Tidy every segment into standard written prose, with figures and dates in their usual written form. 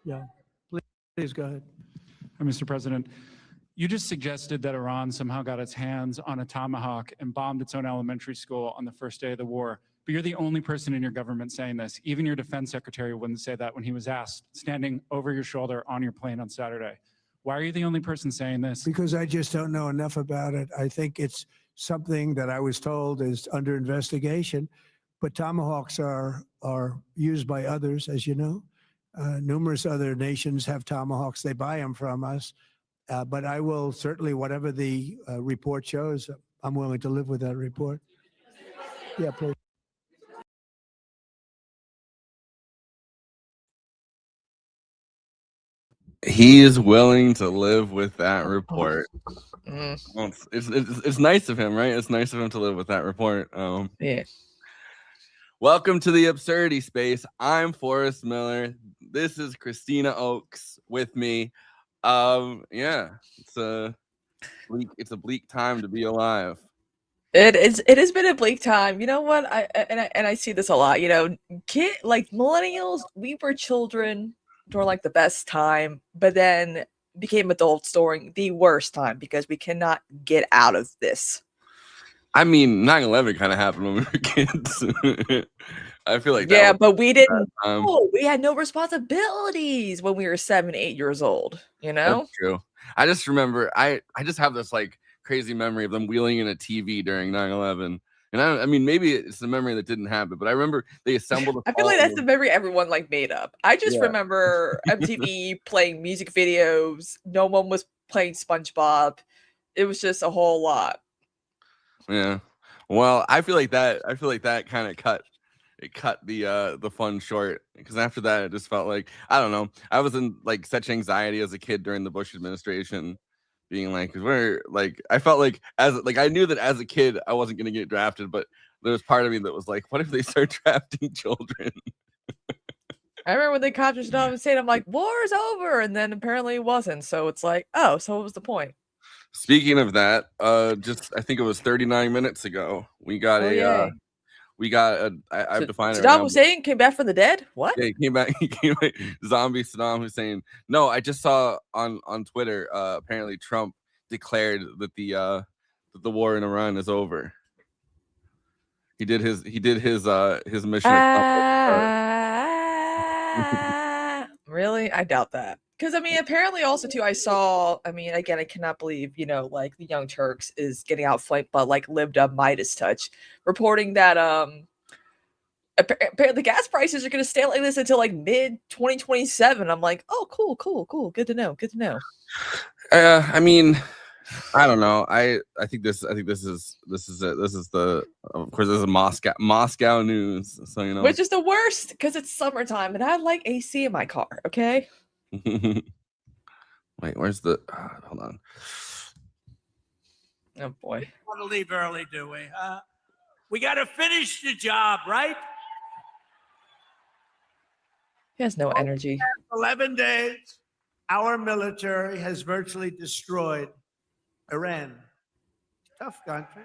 Yeah, please go ahead. Mr. President, you just suggested that Iran somehow got its hands on a Tomahawk and bombed its own elementary school on the first day of the war. But you're the only person in your government saying this. Even your defense secretary wouldn't say that when he was asked, standing over your shoulder on your plane on Saturday. Why are you the only person saying this? Because I just don't know enough about it. I think it's something that I was told is under investigation, but Tomahawks are used by others, as you know. Numerous other nations have Tomahawks. They buy them from us. But I will certainly, whatever the report shows, I'm willing to live with that report. Yeah, please. He is willing to live with that report. It's nice of him, right? It's nice of him to live with that report. Yeah. Welcome to the Absurdity Space. I'm Forrest Miller. This is Christina Oakes with me. Yeah, it's a bleak time to be alive. It has been a bleak time. You know what? I see this a lot. You know, like millennials, we were children during like the best time, but then became adults during the worst time because we cannot get out of this. I mean, 9/11 kind of happened when we were kids. I feel like that but we didn't. We had no responsibilities when we were 7, 8 years old. You know, that's true. I just remember, I just have this like crazy memory of them wheeling in a TV during 9/11. And I mean, maybe it's a memory that didn't happen, but I remember they assembled. I feel like that's the memory everyone like made up. I just remember MTV playing music videos. No one was playing SpongeBob. It was just a whole lot. Yeah. Well, I feel like that kind of cut the fun short, because after that it just felt like, I don't know, I was in like such anxiety as a kid during the Bush administration, being like, I felt like I knew that as a kid I wasn't going to get drafted, but there was part of me that was like, what if they start drafting children? I remember when they captured Saddam Hussein, I'm like, war's over, and then apparently it wasn't. So it's like, oh, so what was the point? Speaking of that, I think it was 39 minutes ago, we got I have to find it. Saddam Hussein came back from the dead? What? Yeah, he came back. Zombie Saddam Hussein. No, I just saw on Twitter. Apparently, Trump declared that the war in Iran is over. He did his mission. Really? I doubt that. Because I mean, apparently also too, I saw. I mean, again, I cannot believe, you know, like the Young Turks is getting outflanked by like Lived Up Midas Touch, reporting that apparently the gas prices are going to stay like this until like mid 2027. I'm like, oh, cool, good to know. I mean, I don't know. I think this is it. This is of course this is Moscow news. So you know, which is the worst because it's summertime and I like AC in my car. Okay. Wait, where's the? Hold on. Oh boy. Want to leave early, do we? We got to finish the job, right? He has no energy. 11 days, our military has virtually destroyed Iran. Tough country.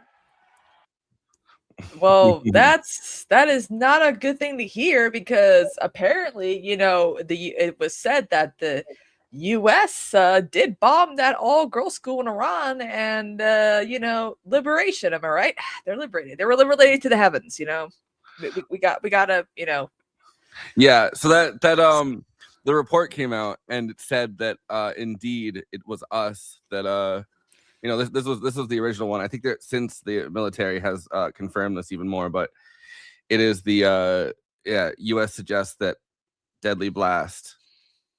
Well, that is not a good thing to hear because apparently, you know, it was said that the U.S. Did bomb that all-girls school in Iran, and you know, liberation. Am I right? They're liberated. They were liberated to the heavens. You know, we gotta, you know. Yeah. So that the report came out and it said that indeed it was us that you know, this was the original one. I think that since the military has confirmed this even more, but it is the U.S. suggests that deadly blast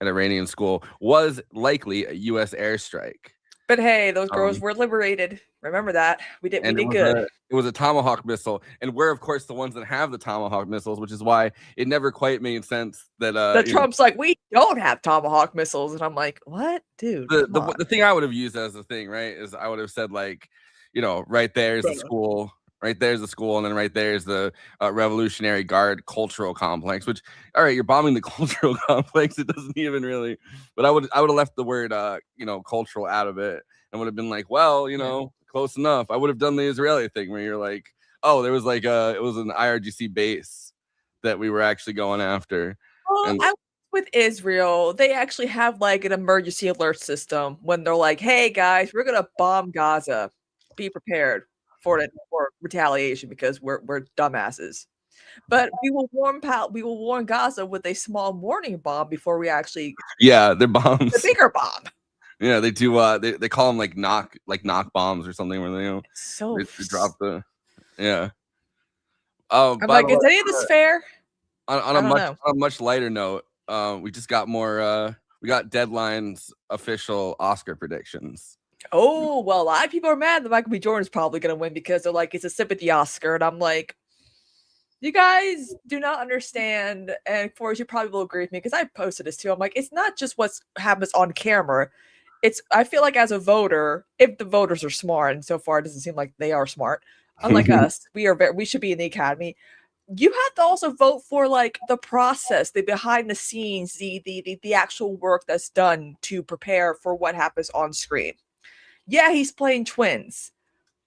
at Iranian school was likely a U.S. airstrike. But hey, those girls were liberated. Remember that. We did good. It was a Tomahawk missile, and we're of course the ones that have the Tomahawk missiles, which is why it never quite made sense that Trump's like, we don't have Tomahawk missiles, and I'm like, what, dude? The thing I would have used as a thing, right, is I would have said like, you know, right there's the school. Right there's the school, and then right there's the Revolutionary Guard cultural complex. Which, all right, you're bombing the cultural complex. It doesn't even really. But I would have left the word, you know, cultural out of it, and would have been like, well, you know, close enough. I would have done the Israeli thing where you're like, oh, there was like it was an IRGC base that we were actually going after. Well, with Israel, they actually have like an emergency alert system when they're like, "Hey guys, we're gonna bomb Gaza. Be prepared for it for retaliation because we're dumbasses." But we will warn Gaza with a small warning bomb before we actually Yeah, they're the bombs. bigger bomb. Yeah, they do. They call them like knock bombs or something, where they So they drop the yeah. I'm By like, the is way, any of this fair? on I a don't know. much lighter note, we just got more. We got Deadline's official Oscar predictions. Oh, well, a lot of people are mad that Michael B. Jordan's probably gonna win because they're like, it's a sympathy Oscar, and I'm like, you guys do not understand, and Forrest, you probably will agree with me because I posted this too. I'm like, it's not just what happens on camera. I feel like as a voter, if the voters are smart, and so far it doesn't seem like they are smart, unlike us, we should be in the academy. You have to also vote for like the process, the behind the scenes, the actual work that's done to prepare for what happens on screen. Yeah, he's playing twins,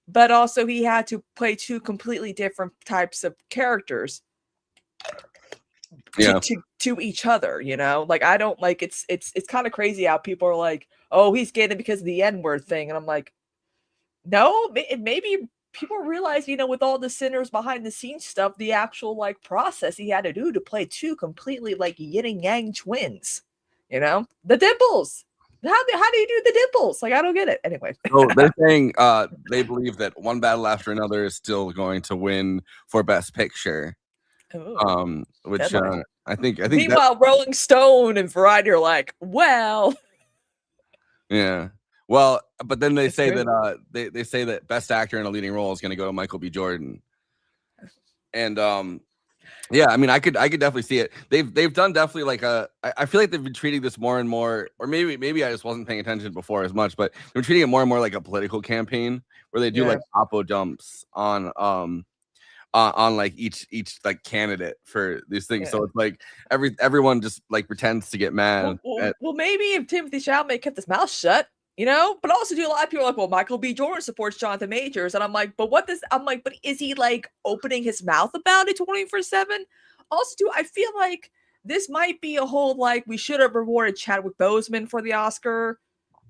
but also he had to play two completely different types of characters Yeah. to each other, you know? Like I don't like it's kind of crazy how people are like, "Oh, he's getting it because of the N-word thing." And I'm like, "No, maybe people realize, you know, with all the sinners behind the scenes stuff, the actual like process he had to do to play two completely like yin and yang twins, you know? The dimples. How do you do the dimples? Like I don't get it. Anyway. So they're saying they believe that One Battle After Another is still going to win for Best Picture. Ooh, Which deadline. I think that, Meanwhile, Rolling Stone and Variety are like, well, yeah. Well, but then they It's say true. that they say that Best Actor in a Leading Role is going to go to Michael B. Jordan. And yeah, I mean, I could definitely see it. They've done definitely like I feel like they've been treating this more and more, or maybe I just wasn't paying attention before as much, but they're treating it more and more like a political campaign where they do Yeah. like oppo dumps on like each like candidate for these things. Yeah. So it's like everyone just like pretends to get mad. Well, maybe if Timothy Chalamet kept his mouth shut, you know, but also do a lot of people are like, well, Michael B. Jordan supports Jonathan Majors. And I'm like, but is he like opening his mouth about it 24/7? Also, too, I feel like this might be a whole like we should have rewarded Chadwick Boseman for the Oscar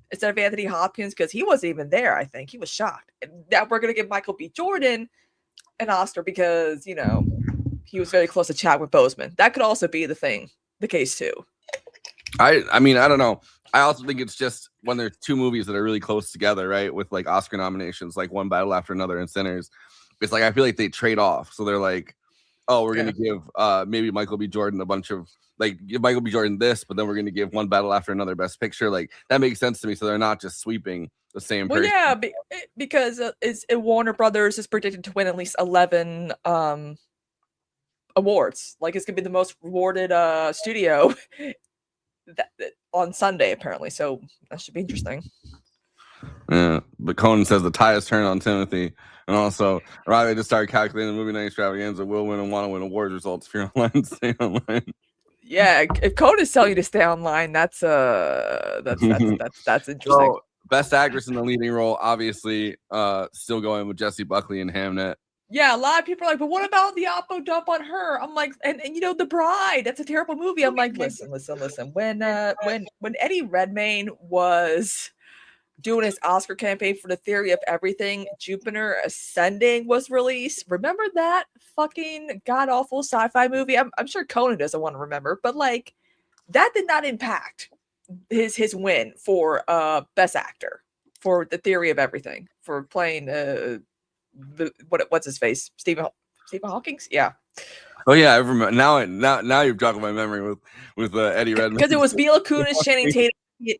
instead of Anthony Hopkins because he wasn't even there. I think he was shocked. And that we're gonna give Michael B. Jordan an Oscar because, you know, he was very close to Chadwick Boseman. That could also be the case too. I mean, I don't know. I also think it's just when there's two movies that are really close together, right? With like Oscar nominations, like One Battle After Another and Sinners. It's like I feel like they trade off. So they're like, oh, we're gonna give maybe Michael B. Jordan a bunch of give Michael B. Jordan this, but then we're gonna give One Battle After Another Best Picture. Like that makes sense to me. So they're not just sweeping the same person. Yeah, because Warner Brothers is predicted to win at least 11 awards. Like it's gonna be the most rewarded studio on Sunday apparently. So that should be interesting. Yeah, but Conan says the tie has turned on Timothy, and also rather just start calculating the movie night extravaganza will win and want to win awards results. If you're online, stay online. Yeah, if Conan is telling you to stay online, that's interesting. So, Best Actress in the Leading Role, obviously, still going with Jessie Buckley and Hamnet. Yeah, a lot of people are like, but what about the oppo dump on her? I'm like, and you know, The Bride, that's a terrible movie. I'm like, listen. When Eddie Redmayne was doing his Oscar campaign for The Theory of Everything, Jupiter Ascending was released. Remember that fucking god-awful sci-fi movie? I'm sure Conan doesn't want to remember, but like that did not impact his win for Best Actor for The Theory of Everything, for playing what's his face? Stephen Hawking's? Yeah. Oh yeah, I remember. Now you've jogged my memory with Eddie Redmayne. Because it was Mila Kunis, Channing Tatum.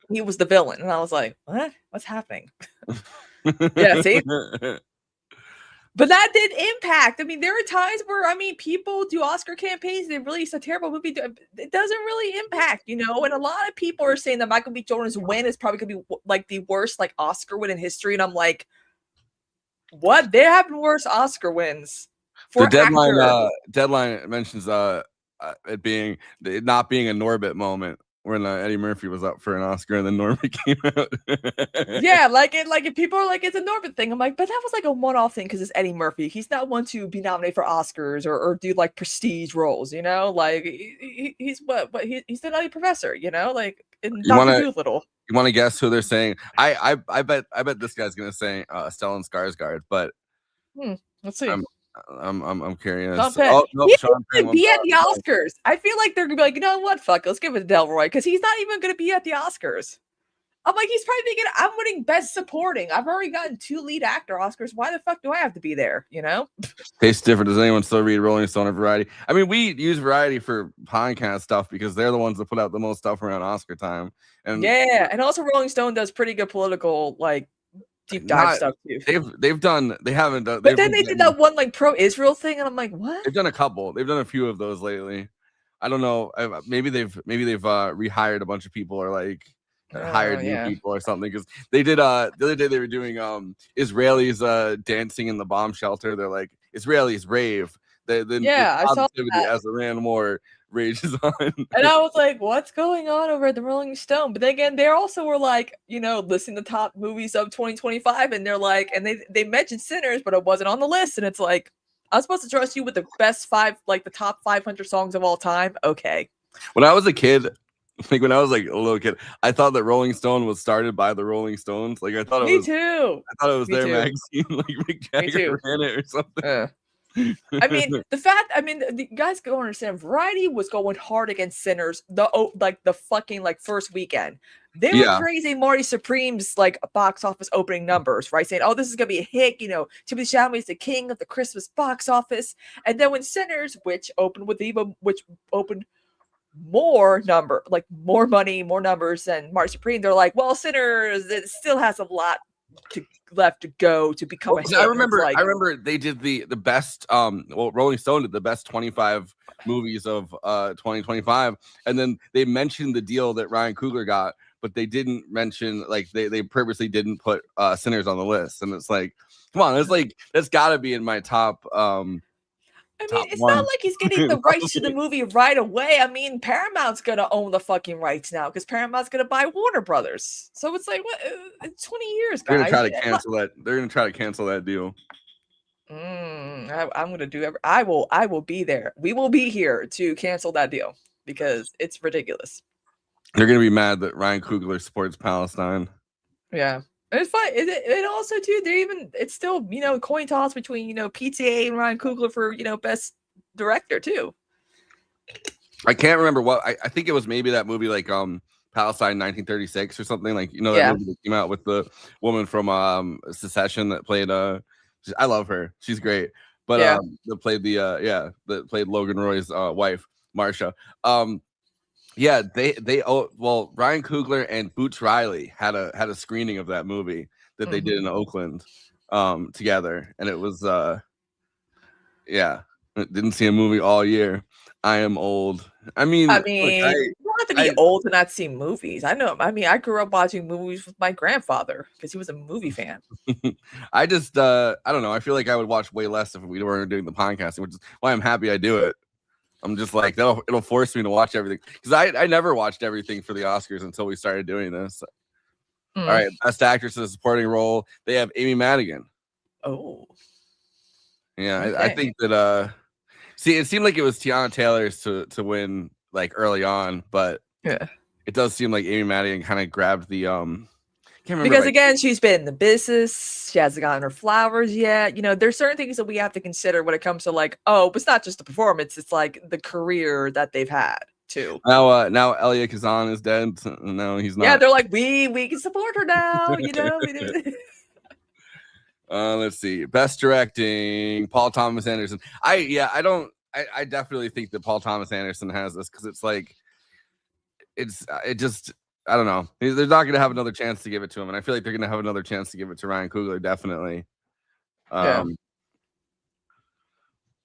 He was the villain, and I was like, "What? What's happening?" Yeah, see. But that did impact. I mean, there are times where people do Oscar campaigns. They release a terrible movie. It doesn't really impact, you know. And a lot of people are saying that Michael B. Jordan's win is probably going to be like the worst like Oscar win in history. And I'm like, what? There have been worse Oscar wins. For Deadline mentions it not being a Norbit moment. when Eddie Murphy was up for an Oscar and then Norman came out. Yeah, like people are like, it's a Norman thing. I'm like, but that was like a one-off thing because it's Eddie Murphy. He's not one to be nominated for Oscars or do like prestige roles, you know? Like he's he's the Nutty Professor, you know? Like in Dr. Doolittle. You want to guess who they're saying? I bet this guy's gonna say Stellan Skarsgård, but Let's see. I'm curious. Sean Penn. Oh no, He's Sean Penn gonna be at the Oscars. I feel like they're gonna be like, you know what? Fuck, let's give it to Delroy because he's not even gonna be at the Oscars. I'm like, he's probably thinking, I'm winning Best Supporting. I've already gotten 2 lead actor Oscars. Why the fuck do I have to be there? You know? Tastes different. Does anyone still read Rolling Stone or Variety? I mean, we use Variety for podcast stuff because they're the ones that put out the most stuff around Oscar time. And yeah, and also Rolling Stone does pretty good political like deep dive stuff too. They haven't done. But then they did that one like pro-Israel thing, and I'm like, what? They've done a couple. They've done a few of those lately. I don't know. Maybe they've rehired a bunch of people or like hired new people or something, because they did the other day they were doing Israelis dancing in the bomb shelter. They're like, Israelis rave. I saw that. As the Iran war rages on. And I was like, what's going on over at the Rolling Stone? But then again, they also were like, you know, listing the top movies of 2025, and they're like, and they mentioned Sinners, but it wasn't on the list. And it's like, I was supposed to trust you with the best 5, like the top 500 songs of all time. Okay. When I was a kid, like when I was like a little kid, I thought that Rolling Stone was started by the Rolling Stones. Like I thought it was. Me too. I thought it was their magazine. Like Mick Jagger ran it or something. I mean, the guys go understand. Variety was going hard against Sinners. The fucking like first weekend, they were praising Marty Supreme's like box office opening numbers, right? Saying, "Oh, this is gonna be a hit." You know, Timothée Chalamet is the king of the Christmas box office. And then when Sinners, which opened more money, more numbers than Marty Supreme, they're like, well, Sinners, it still has a lot left to go to become a hit. I remember they did the best Rolling Stone did the best 25 movies of 2025, and then they mentioned the deal that Ryan Coogler got, but they didn't mention, like, they purposely didn't put Sinners on the list. And it's like, come on, it's like that's gotta be in my top I mean, it's not like he's getting the rights to the movie right away. I mean, Paramount's gonna own the fucking rights now because Paramount's gonna buy Warner Brothers. So it's like, what? 20 years, guys. They're gonna try to cancel that. They're gonna try to cancel that deal. I'm gonna do. I will be there. We will be here to cancel that deal because it's ridiculous. They're gonna be mad that Ryan Coogler supports Palestine. Yeah. It's fun. It also too. It's still coin toss between PTA and Ryan Coogler for best director too. I can't remember what I think it was. Maybe that movie like Palestine 1936 or something, like that movie that came out with the woman from Secession that played I love her. She's great. But that played that played Logan Roy's wife, Marsha. Ryan Coogler and Boots Riley had a screening of that movie that they did in Oakland together, and it was didn't see a movie all year. I am old. I mean, you don't have to be old to not see movies. I know. I mean, I grew up watching movies with my grandfather because he was a movie fan. I just I don't know. I feel like I would watch way less if we weren't doing the podcasting, which is why I'm happy I do it. I'm just like, it'll force me to watch everything, because I never watched everything for the Oscars until we started doing this. All right, best actress in a supporting role, they have Amy Madigan. Oh, yeah, okay. I think that it seemed like it was Tiana Taylor's to win like early on, but it does seem like Amy Madigan kind of grabbed the can't remember, because again, she's been in the business. She hasn't gotten her flowers yet. There's certain things that we have to consider when it comes to like, it's not just the performance; it's like the career that they've had too. Now Elia Kazan is dead. No, he's not. Yeah, they're like, we can support her now. Let's see. Best directing, Paul Thomas Anderson. I definitely think that Paul Thomas Anderson has this, because it's like, I don't know. They're not going to have another chance to give it to him, and I feel like they're going to have another chance to give it to Ryan Coogler, definitely.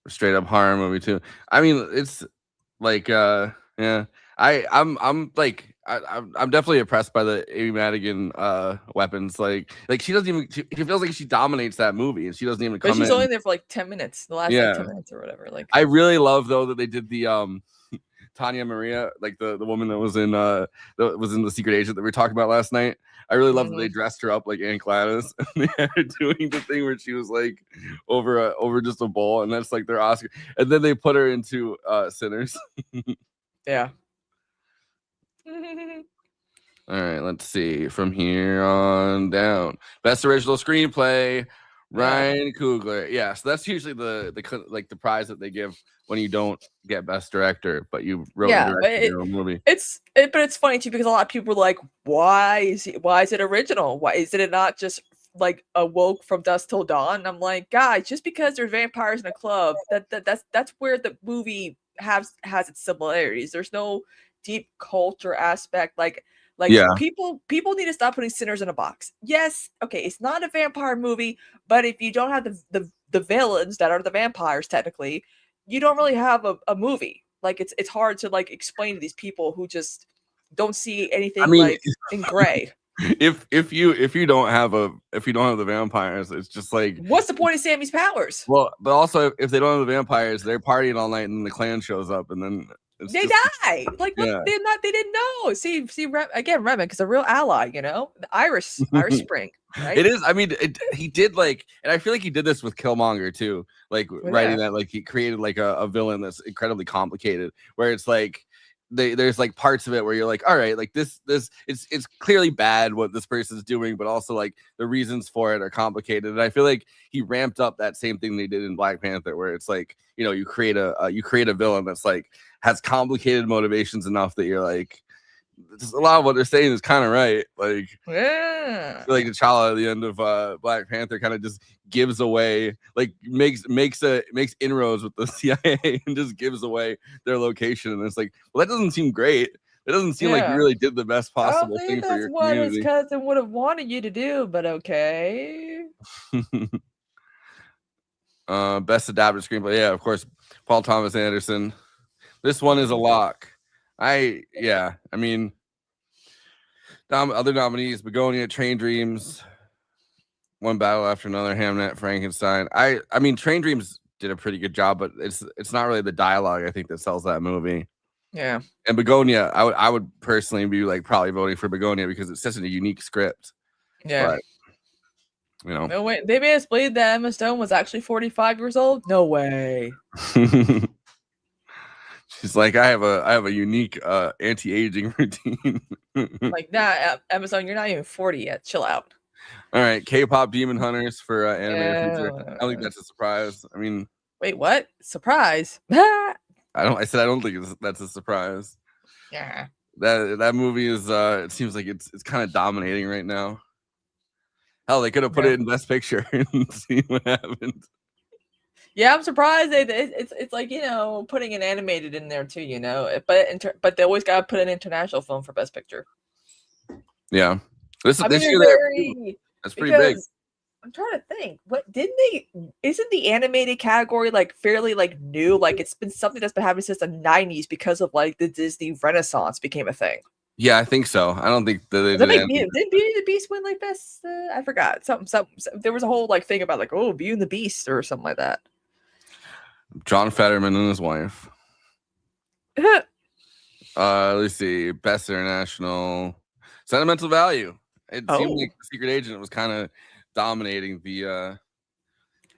Straight up horror movie too. I mean, it's like, I'm definitely impressed by the Amy Madigan weapons. Like she doesn't even. She feels like she dominates that movie, and she doesn't even come in. But she's only there for like 10 minutes. The last 10 minutes or whatever. Like, I really love though that they did the Tanya Maria, like the woman that was in the Secret Agent that we were talking about last night. I really love that they dressed her up like Aunt Gladys, and they had her doing the thing where she was like over just a bowl, and that's like their Oscar. And then they put her into Sinners. Yeah. All right, let's see from here on down. Best original screenplay, Ryan Coogler. Yeah, so that's usually the prize that they give when you don't get best director, but you wrote and directed your own movie. But it's funny too because a lot of people were like, why is it original? Why is it not just like Awoke from Dusk Till Dawn? And I'm like, guys, just because there's vampires in a club, that's where the movie has its similarities. There's no deep culture aspect. Like people need to stop putting sinners in a box. Yes, okay, it's not a vampire movie, but if you don't have the villains that are the vampires, technically, you don't really have a movie. Like it's hard to like explain to these people who just don't see anything like in gray. If you don't have the vampires, it's just like, what's the point of Sammy's powers? Well, but also if they don't have the vampires, they're partying all night and then the clan shows up and then they die. Like they didn't know. See again, Remen, because a real ally, the Irish Spring. Right? It is. I mean, he did like, and I feel like he did this with Killmonger too. Like writing that, like he created like a villain that's incredibly complicated, where it's like there's like parts of it where you're like, all right, like this it's clearly bad what this person's doing, but also like the reasons for it are complicated. And I feel like he ramped up that same thing they did in Black Panther, where it's like, you create a villain that's like has complicated motivations enough that you're like, just a lot of what they're saying is kind of right. Like, I feel like T'Challa at the end of Black Panther kind of just gives away, like makes inroads with the CIA and just gives away their location. And it's like, well, that doesn't seem great. It doesn't seem like you really did the best possible thing for your community. That's what his cousin would have wanted you to do, but okay. Best adapted screenplay, yeah, of course, Paul Thomas Anderson. This one is a lock. I mean, other nominees: Begonia, Train Dreams, One Battle After Another, Hamnet, Frankenstein. I mean, Train Dreams did a pretty good job, but it's not really the dialogue I think that sells that movie. Yeah. And Begonia, I would personally be like probably voting for Begonia because it's such a unique script. Yeah. But, no way. They made us believe that Emma Stone was actually 45 years old. No way. She's like, I have a unique anti-aging routine. Like, nah, Emma Stone, you're not even 40 yet. Chill out. All right, K-pop Demon Hunters for animated feature. I don't think that's a surprise. I mean, wait, what? Surprise? I don't think that's a surprise. Yeah. That movie is it seems like it's kind of dominating right now. Hell, they could have put it in Best Picture and see what happened. Yeah, I'm surprised. It's like, putting an animated in there too, but they always gotta put an international film for Best Picture. Yeah, this year that's pretty big. I'm trying to think. Isn't the animated category like fairly like new? Like it's been something that's been happening since the 90s because of like the Disney Renaissance became a thing. Yeah, I think so. I don't think that did Beauty and the Beast win like best? I forgot. Something. There was a whole like thing about like, oh, Beauty and the Beast or something like that. John Fetterman and his wife. Let's see. Best International. Sentimental Value. It seemed like Secret Agent was kind of dominating the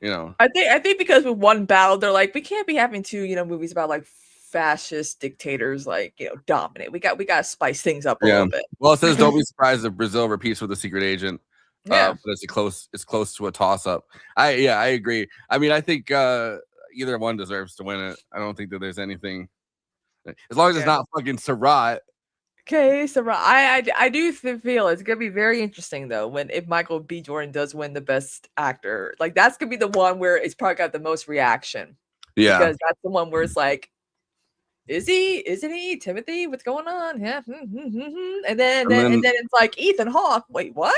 I think because with One Battle, they're like, we can't be having two, movies about like fascist dictators like dominate. We got to spice things up a little bit. Well, it says don't be surprised if Brazil repeats with the Secret Agent. But it's close to a toss up. I agree. I mean, I think either one deserves to win it. I don't think that there's anything, as long as it's not fucking Sarat. Okay, so I do feel it's gonna be very interesting though if Michael B. Jordan does win the Best Actor. Like that's gonna be the one where it's probably got the most reaction. Yeah, because that's the one where it's like, is he? Isn't he? Timothy, what's going on? Yeah, and then it's like Ethan Hawke. Wait, what?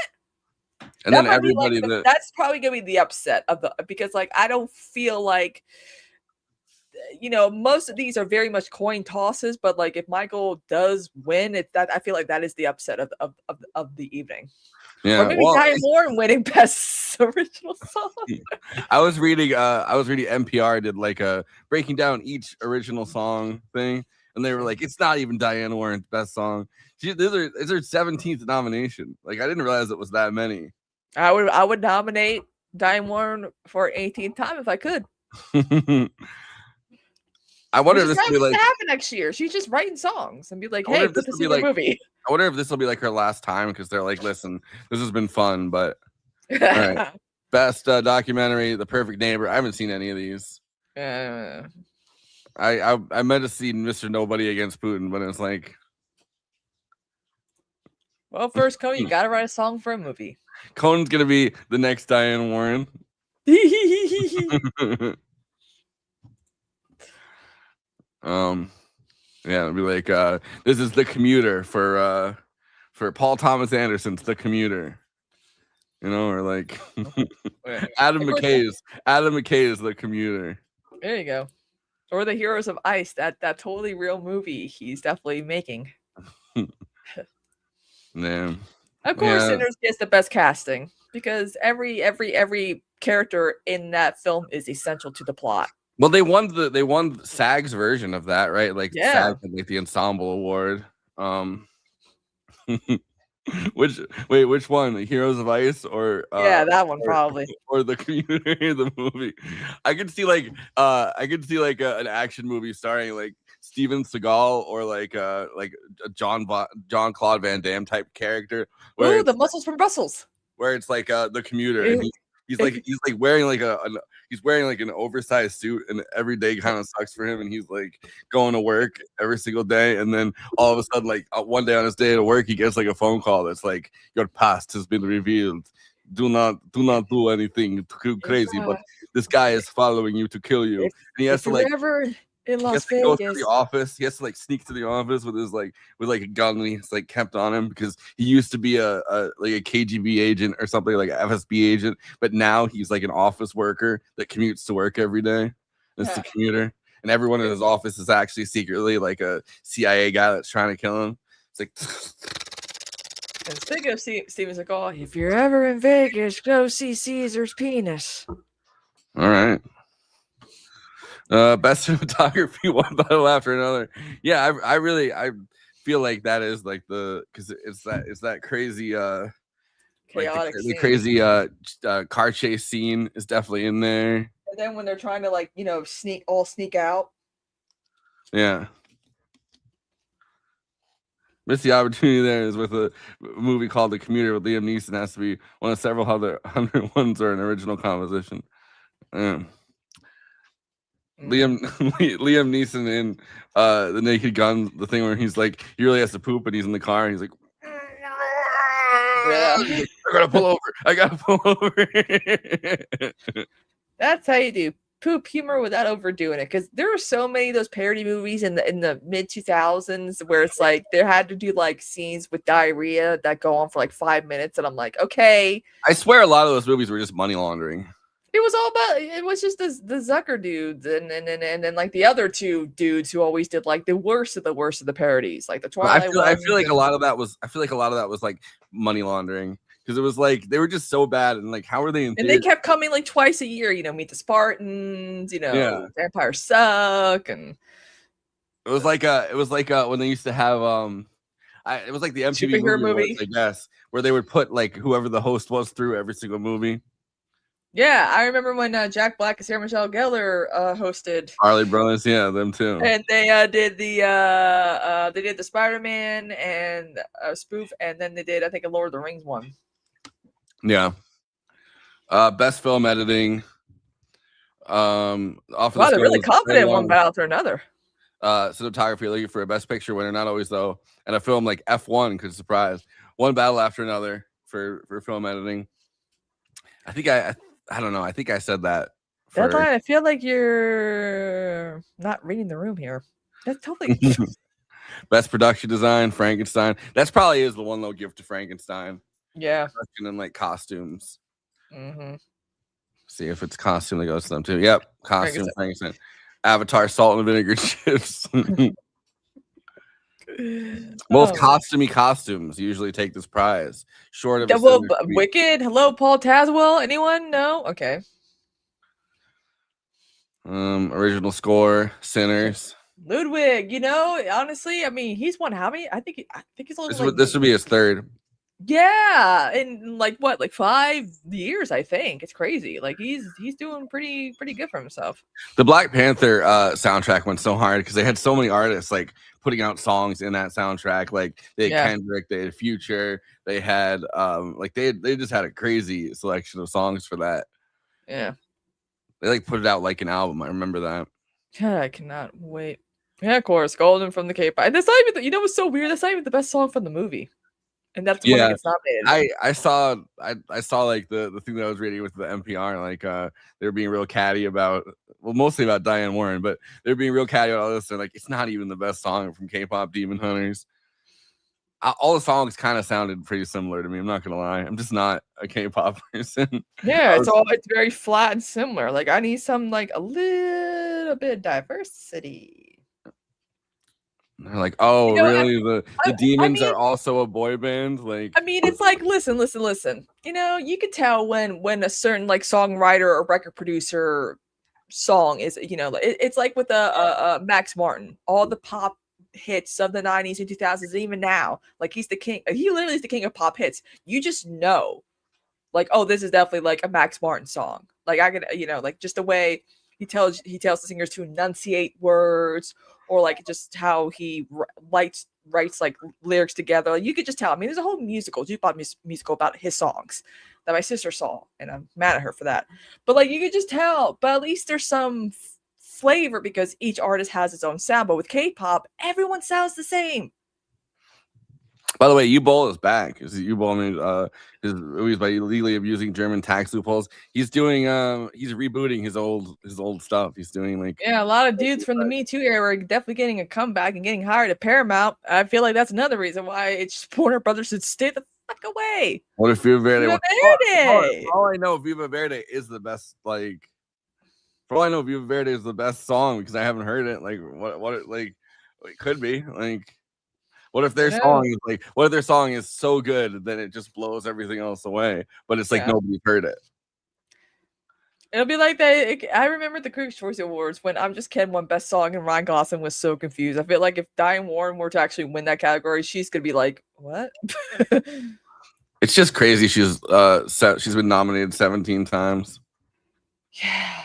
And then everybody that's probably gonna be the upset of because like I don't feel like most of these are very much coin tosses, but like if Michael does win, I feel like that is the upset of the evening. Yeah, or maybe Diane Warren winning Best Original Song. I was reading NPR did like a breaking down each original song thing, and they were like, "It's not even Diane Warren's best song." It's her 17th nomination. Like, I didn't realize it was that many. I would nominate Diane Warren for 18th time if I could. I wonder if this will be like happen next year. She's just writing songs and be like, "Hey, put this in like, your movie." I wonder if this will be like her last time because they're like, "Listen, this has been fun, but all right." Best documentary, The Perfect Neighbor. I haven't seen any of these. I meant to see Mr. Nobody Against Putin, but it's like, well, first, Cody, you gotta write a song for a movie. Conan's gonna be the next Diane Warren. Yeah, it'll be like, this is The Commuter for Paul Thomas Anderson's The Commuter. You know, or like Adam McKay is The Commuter. There you go. Or The Heroes of Ice, that totally real movie he's definitely making. Yeah. Of course, Sinners gets the best casting because every character in that film is essential to the plot. Well, they won SAG's version of that, right? Like, SAG had, like, the ensemble award. Which one? The Heroes of Ice or that one probably, or The Commuter, the movie. I could see like an action movie starring like Steven Seagal or like a Jean-Claude Van Damme type character. Ooh, the Muscles from Brussels. Where it's like The Commuter. And he's wearing like an oversized suit, and every day kind of sucks for him, and he's like going to work every single day, and then all of a sudden, like one day on his day to work, he gets like a phone call that's like, "Your past has been revealed. Do not do anything too crazy, but this guy is following you to kill you." And he has to like in Las Vegas. Go to the office. He has to like sneak to the office with his with a gun, and he's like kept on him because he used to be a KGB agent or something, like an FSB agent, but now he's like an office worker that commutes to work every day. That's The Commuter, and everyone in his office is actually secretly like a CIA guy that's trying to kill him. It's like. And speaking of Steven Seagal, if you're ever in Vegas, go see Caesar's penis. All right. Best cinematography, one battle after another. Yeah, I feel like that is like because it's that crazy chaotic the crazy car chase scene is definitely in there. And then when they're trying to sneak out. Yeah. Missed the opportunity there is with a movie called The Commuter with Liam Neeson. Has to be one of several other 100 ones or an original composition. Liam Neeson in The Naked Gun, the thing where he's like, he really has to poop and he's in the car and he's like, I gotta pull over. That's how you do poop humor without overdoing it, because there were so many of those parody movies in the mid 2000s where it's like they had to do like scenes with diarrhea that go on for like 5 minutes, and I'm like, okay. I swear a lot of those movies were just money laundering. It was just the Zucker dudes and then like the other two dudes who always did like the worst of the parodies, like the Twilight. I feel like a lot of that was like money laundering, because it was like they were just so bad, and like how were they in and they kept coming like twice a year, Meet the Spartans, Vampires Suck, and it was like when they used to have it was like the MTV movie Awards, I guess, where they would put like whoever the host was through every single movie. Yeah, I remember when Jack Black and Sarah Michelle Gellar hosted Harley Brothers, yeah, them too. And they did the Spider-Man and spoof, and then they did, I think, a Lord of the Rings one. Yeah. Best film editing. Wow, they're really confident one battle after another. Cinematography, looking for a Best Picture winner, not always though, and a film like F1 could surprise. One battle after another for film editing. I don't know. I think I said that. Deadline, I feel like you're not reading the room here. That's totally. Best production design, Frankenstein. That's probably is the one they'll give to Frankenstein. Yeah. Production and like costumes. Mm-hmm. See if it's costume that goes to them too. Yep, costume, Frankenstein. Avatar, salt and vinegar chips. Most costumey costumes usually take this prize. Short of Wicked. Hello, Paul Tazewell. Anyone? No. Okay. Original score, Sinners. Ludwig, you know, honestly, I mean, he's won how many? I think he's only This would be his third. yeah, in like what, like 5 years, I think. It's crazy. Like he's doing pretty good for himself. The Black Panther soundtrack went so hard because they had so many artists like putting out songs in that soundtrack. Like they had Kendrick, they had Future, they had like they just had a crazy selection of songs for that. Yeah. They like put it out like an album. I remember that. Yeah, I cannot wait. Yeah, of course, Golden from the K-pop. That's not even, you know what's so weird? That's not even the best song from the movie. And that's when it gets nominated. I saw like the thing that I was reading with the NPR, like they were being real catty about, well, mostly about Diane Warren, but they're being real catty about all this. They're like, it's not even the best song from K-pop Demon Hunters. All the songs kind of sounded pretty similar to me. I'm not gonna lie. I'm just not a K-pop person. Yeah, it's very flat and similar. Like I need some like a little bit of diversity. They're like, oh, you know, really? The Demons are also a boy band? Like, I mean, it's like, listen. You know, you could tell when a certain like songwriter or record producer song is, you know, it's like with a Max Martin, all the pop hits of the 90s and 2000s, even now, like he's the king. He literally is the king of pop hits. You just know, like, oh, this is definitely like a Max Martin song. Like I could, you know, like just the way he tells the singers to enunciate words, or like just how he writes like lyrics together. Like, you could just tell. I mean, there's a whole jukebox musical about his songs that my sister saw, and I'm mad at her for that. But like, you could just tell. But at least there's some flavor because each artist has its own sound. But with K-pop, everyone sounds the same. By the way, U-Bowl is back. U-Bowl made his movies by illegally abusing German tax loopholes. He's doing he's rebooting his old stuff. He's doing like, yeah, a lot of dudes from the Me Too era are definitely getting a comeback and getting hired at Paramount. I feel like that's another reason why it's Warner Brothers should stay the fuck away. What if Viva Verde? All I know, Viva Verde is the best. Like, for all I know, Viva Verde is the best song because I haven't heard it. Like, what it could be like. What if their song is so good that it just blows everything else away? But it's like nobody's heard it. It'll be like that. I remember the Critics' Choice Awards when I'm Just Ken won Best Song and Ryan Gosling was so confused. I feel like if Diane Warren were to actually win that category, she's gonna be like, "What?" It's just crazy. She's been nominated 17 times. Yeah.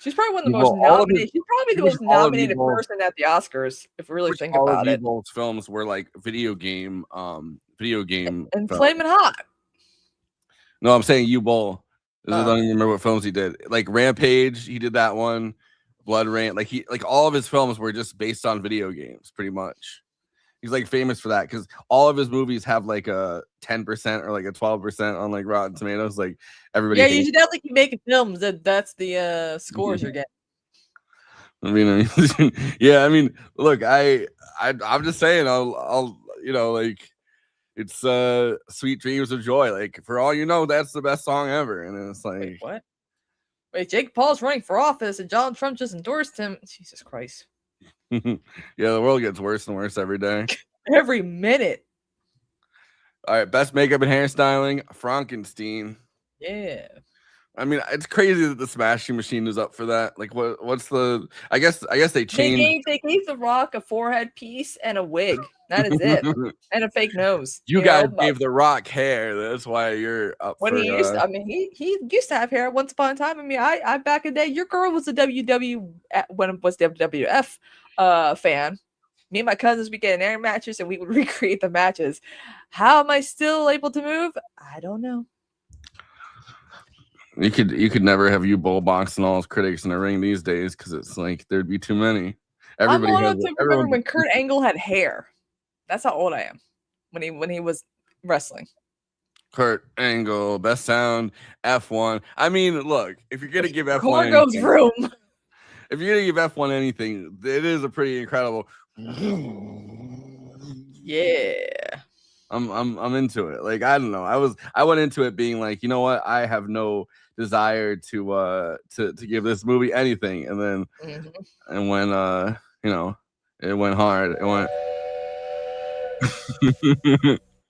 She's probably one of the most nominated. She's probably the most nominated person at the Oscars, if we really think about it. All of films were like video game and Flamin' Hot. No, I'm saying U-Bowl. I don't even remember what films he did. Like Rampage, he did that one. Blood Rain, like all of his films were just based on video games, pretty much. He's like famous for that because all of his movies have like a 10% or like a 12% on like Rotten Tomatoes. Like everybody. Yeah, you should definitely keep making films. That's the scores you're getting. I mean, yeah. I mean, look, I'm just saying, I'll you know, like it's Sweet Dreams of Joy. Like for all you know, that's the best song ever, and it's like, wait, what? Wait, Jake Paul's running for office, and Donald Trump just endorsed him. Jesus Christ. Yeah, the world gets worse and worse every day. Every minute. All right, best makeup and hairstyling, Frankenstein. Yeah. I mean, it's crazy that the Smashing Machine is up for that. Like, what's the? I guess they changed. They gave The Rock a forehead piece and a wig. That is it, and a fake nose. You guys gave The Rock hair. That's why you're up. When he used, I mean, he used to have hair once upon a time. I mean, I back in the day, your girl was a when it was WWF fan. Me and my cousins would get in air matches and we would recreate the matches. How am I still able to move? I don't know. You could never have U-Bowl boxing all his critics in a ring these days because it's like there'd be too many. Everybody remember when Kurt Angle had hair. That's how old I am when he was wrestling. Kurt Angle, best sound, F1. I mean, look, if you're gonna give F1 anything, room. If you're gonna give F1 anything, it is a pretty incredible. Yeah. I'm into it. Like, I don't know. I went into it being like, you know what? I have no desire to give this movie anything. And then and when you know, it went hard. It went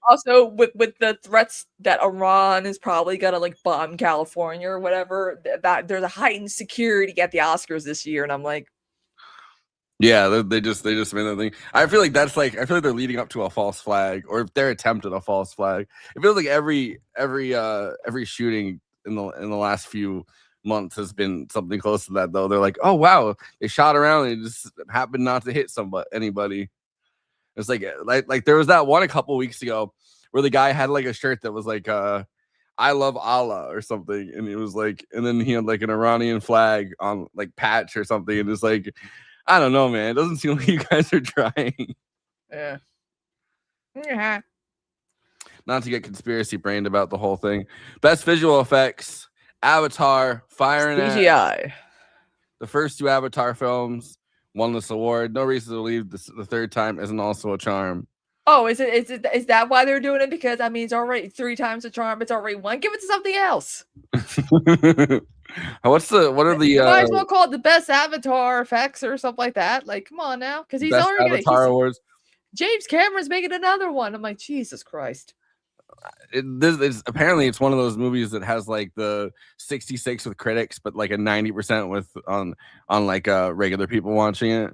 Also, with the threats that Iran is probably gonna like bomb California or whatever, that there's a heightened security at the Oscars this year, and I'm like, Yeah, they just made that thing. I feel like they're leading up to a false flag, or if they're attempting a false flag. It feels like every shooting in the last few months has been something close to that, though. They're like, oh wow, they shot around and it just happened not to hit anybody. It's like there was that one a couple weeks ago where the guy had like a shirt that was like I love Allah or something, and it was like, and then he had like an Iranian flag on like patch or something, and it's like, I don't know, man. It doesn't seem like you guys are trying. Yeah. Yeah. Not to get conspiracy brained about the whole thing. Best visual effects: Avatar, Fire and Ash. CGI. The first two Avatar films won this award. No reason to believe the third time isn't also a charm. Oh, is that why they're doing it? Because I mean, it's already 3 times the charm. It's already one. Give it to something else. What are the? You might as well call it the best Avatar effects or something like that. Like, come on now, because he's best already Avatar awards. James Cameron's making another one. I'm like, Jesus Christ. Apparently it's one of those movies that has like the 66 with critics, but like a 90% with on like regular people watching it.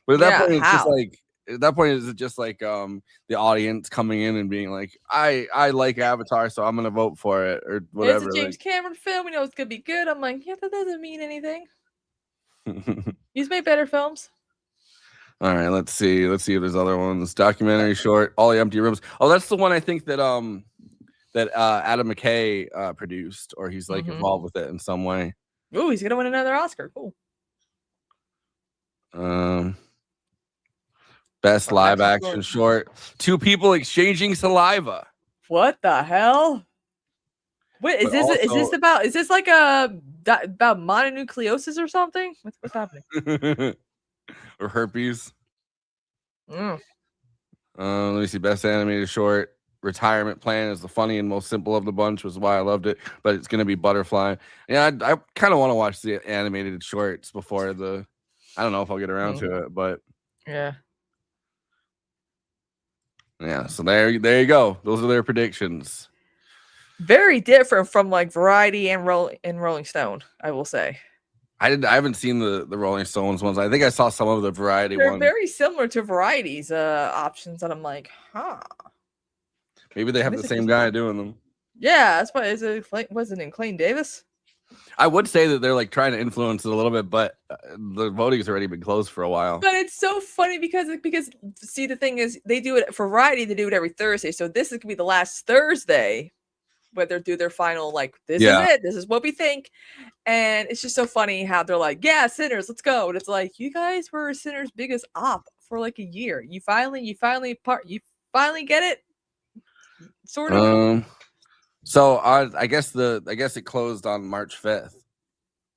But at that point, it's just like. At that point, is it just like the audience coming in and being like, I like Avatar, so I'm gonna vote for it or whatever. It's a James Cameron film. We know it's gonna be good. I'm like, yeah, that doesn't mean anything. He's made better films. All right, let's see if there's other ones. Documentary short, All the Empty Rooms. Oh, that's the one I think that Adam McKay produced, or he's like involved with it in some way. Oh, he's gonna win another Oscar. Cool. Best live action short: 2 people exchanging saliva. What the hell? Wait, is this like about mononucleosis or something? What's happening? Or herpes. Let me see. Best animated short: Retirement Plan is the funny and most simple of the bunch, which is why I loved it. But it's gonna be Butterfly. Yeah, I kind of want to watch the animated shorts before the. I don't know if I'll get around to it, but yeah. Yeah, so there you go. Those are their predictions. Very different from like Variety and Rolling Stone, I will say. I haven't seen the Rolling Stones ones. I think I saw some of the Variety ones. They're very similar to Variety's options, and I'm like, huh. Maybe they have the same guy doing them. Yeah, that's why. Was it in Clayton Davis? I would say that they're like trying to influence it a little bit, but the voting's already been closed for a while. But it's so funny because see, the thing is, they do it for Variety. They do it every Thursday, so this is gonna be the last Thursday where they do their final. Like, this is it. This is what we think, and it's just so funny how they're like, "Yeah, Sinners, let's go." And it's like, you guys were Sinners' biggest op for like a year. You finally get it, sort of. So I guess it closed on March 5th,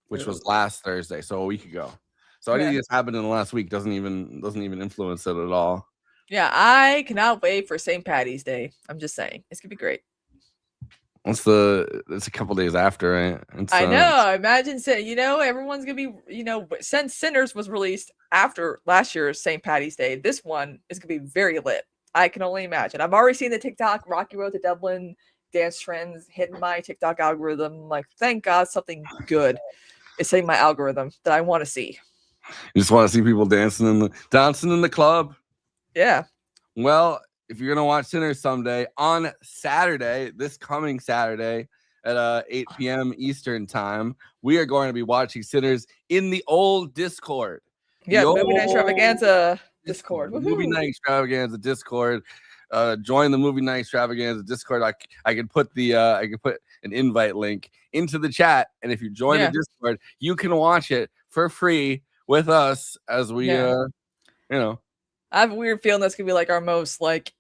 which was last Thursday, so a week ago. So anything that's happened in the last week doesn't even influence it at all. Yeah, I cannot wait for St. Patty's Day. I'm just saying, it's gonna be great. It's a couple days after, right? I know. Imagine everyone's gonna be since Sinners was released after last year's St. Patty's Day, this one is gonna be very lit. I can only imagine. I've already seen the TikTok Rocky Road to Dublin dance trends hitting my TikTok algorithm. I'm like, thank God something good is hitting my algorithm that I want to see. You just want to see people dancing in the club. Yeah. Well, if you're gonna watch Sinners someday on Saturday, this coming Saturday at 8 p.m. Eastern time, we are going to be watching Sinners in the old Discord. Yeah, Movie Night Extravaganza Discord. Movie Night Extravaganza Discord. Join the Movie Night Extravaganza Discord. I can put an invite link into the chat, and if you join the Discord, you can watch it for free with us as we I have a weird feeling that's gonna be like our most like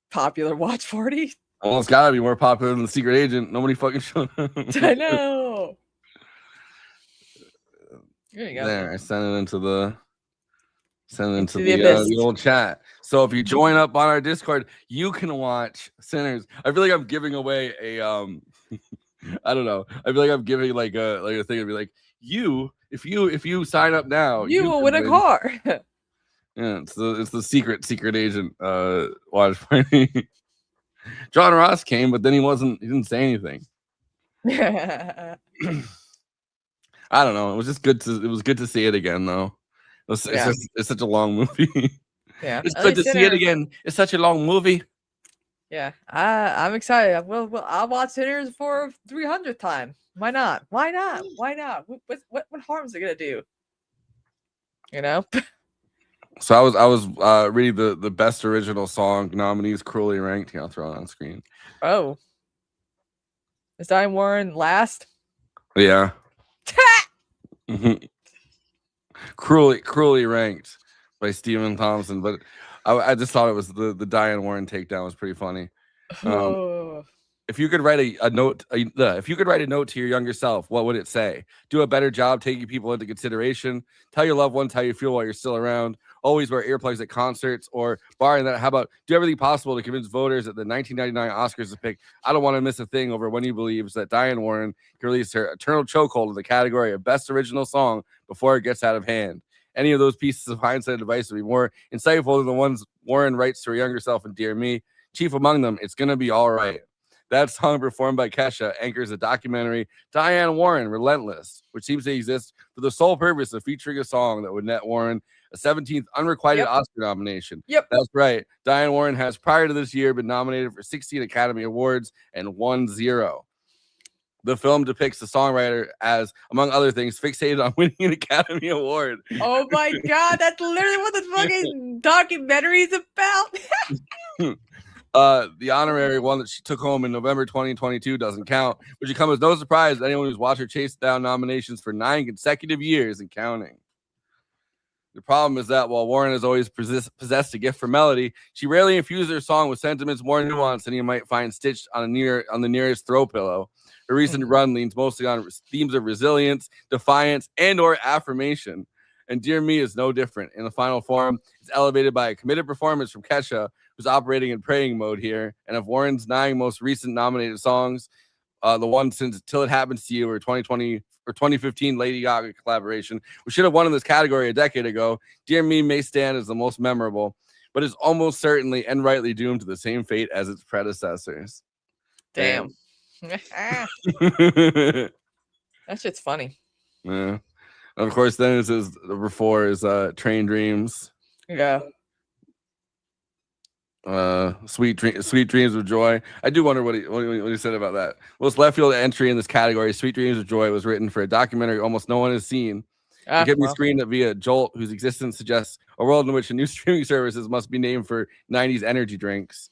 popular watch party. Well, it's gotta be more popular than The Secret Agent. Nobody fucking showed up. I know. There you go. There, I sent it into the old chat. So if you join up on our Discord, you can watch Sinners. I feel like I'm giving away a I don't know. I feel like I'm giving like a thing to be like, if you sign up now, you will win a car. Yeah, it's the secret agent watch party. John Ross came, but then he didn't say anything. I don't know. It was good to see it again though. It's such a long movie. Yeah, It's at good to least see it Sinner- again. It's such a long movie. Yeah, I'm excited. I'll watch Sinners for 300th time. Why not? Why not? Why not? What harm is it gonna do? You know? So I was reading the best original song nominees cruelly ranked. Here, I'll throw it on screen. Oh, is Diane Warren last? Yeah. Cruelly ranked by Stephen Thompson, but I just thought it was the Diane Warren takedown was pretty funny. Oh. If you could write a note, if you could write a note to your younger self, what would it say? Do a better job taking people into consideration. Tell your loved ones how you feel while you're still around. Always wear earplugs at concerts, or barring that, how about do everything possible to convince voters at the 1999 Oscars to pick I Don't Want to Miss a Thing over when he believes that Diane Warren can release her eternal chokehold in the category of Best Original Song before it gets out of hand. Any of those pieces of hindsight advice would be more insightful than the ones Warren writes to her younger self and Dear Me. Chief among them, It's Gonna Be All Right. That song, performed by Kesha, anchors a documentary, Diane Warren, Relentless, which seems to exist for the sole purpose of featuring a song that would net Warren a 17th unrequited Oscar nomination. Yep. That's right. Diane Warren has, prior to this year, been nominated for 16 Academy Awards and won 0. The film depicts the songwriter as, among other things, fixated on winning an Academy Award. Oh my God, that's literally what the fucking documentary is about. The honorary one that she took home in November 2022 doesn't count, which should come as no surprise to anyone who's watched her chase down nominations for 9 consecutive years and counting. The problem is that while Warren has always possessed a gift for melody, she rarely infuses her song with sentiments more nuanced than you might find stitched on the nearest throw pillow. Her recent run leans mostly on themes of resilience, defiance, and/or affirmation. And Dear Me is no different. In the final form, it's elevated by a committed performance from Kesha, who's operating in praying mode here. And of Warren's 9 most recent nominated songs, the one since Till It Happens to You or 2020 or 2015 Lady Gaga collaboration, which should have won in this category a decade ago, Dear Me may stand as the most memorable, but is almost certainly and rightly doomed to the same fate as its predecessors. Damn. That shit's funny. Yeah. And of course, then it says number 4 is Train Dreams. Yeah. Sweet Dreams of Joy. I do wonder what he said about that. Most left field entry in this category, Sweet Dreams of Joy, was written for a documentary almost no one has seen. It can be screened via Jolt, whose existence suggests a world in which a new streaming services must be named for 90s energy drinks.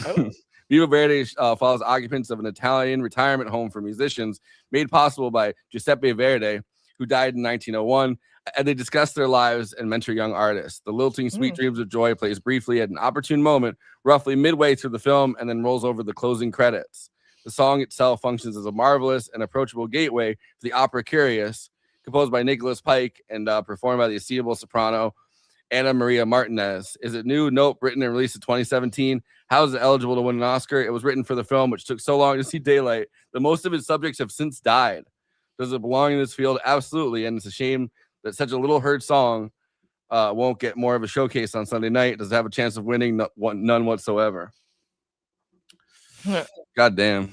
Oh. Viva Verde follows occupants of an Italian retirement home for musicians, made possible by Giuseppe Verdi, who died in 1901, and they discuss their lives and mentor young artists. The lilting Sweet Dreams of Joy plays briefly at an opportune moment, roughly midway through the film, and then rolls over the closing credits. The song itself functions as a marvelous and approachable gateway to the opera Curious, composed by Nicholas Pike and performed by the esteemable soprano Anna Maria Martinez. Is it new? Nope. Written and released in 2017. How is it eligible to win an Oscar? It was written for the film, which took so long to see daylight that most of its subjects have since died. Does it belong in this field? Absolutely. And it's a shame that such a little heard song won't get more of a showcase on Sunday night. Does it have a chance of winning? None whatsoever. God damn.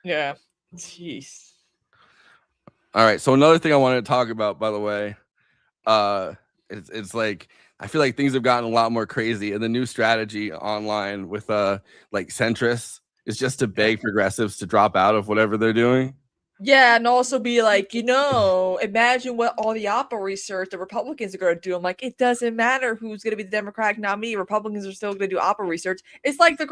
Yeah. Jeez. All right. So another thing I wanted to talk about, by the way, it's like I feel like things have gotten a lot more crazy, and the new strategy online with like centrists is just to beg progressives to drop out of whatever they're doing. Yeah, and also be like, imagine what all the opera research the Republicans are going to do. I'm like, it doesn't matter who's going to be the Democratic nominee. Republicans are still going to do opera research. It's like the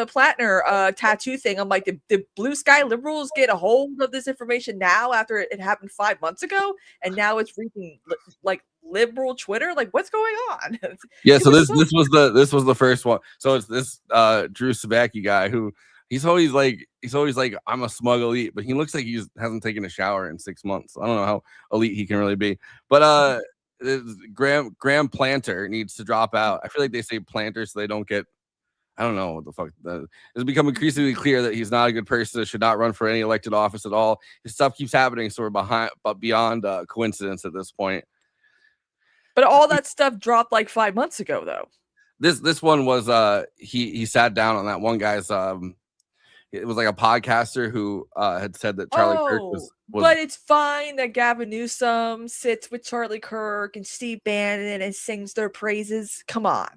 Plattner tattoo thing. I'm like, the blue sky liberals get a hold of this information now after it happened 5 months ago, and now it's reaching like liberal Twitter. Like, what's going on? Yeah, so this was the first one. So it's this Drew Sabacki guy who. He's always like I'm a smug elite, but he looks like he hasn't taken a shower in 6 months. I don't know how elite he can really be. But Graham Planter needs to drop out. I feel like they say Planter so they don't get. I don't know what the fuck. It's become increasingly clear that he's not a good person. Should not run for any elected office at all. His stuff keeps happening, so we're beyond coincidence at this point. But all that stuff dropped like 5 months ago, though. This one was he sat down on that one guy's it was like a podcaster who had said that Charlie Kirk was but it's fine that Gavin Newsom sits with Charlie Kirk and Steve Bannon and sings their praises. Come on.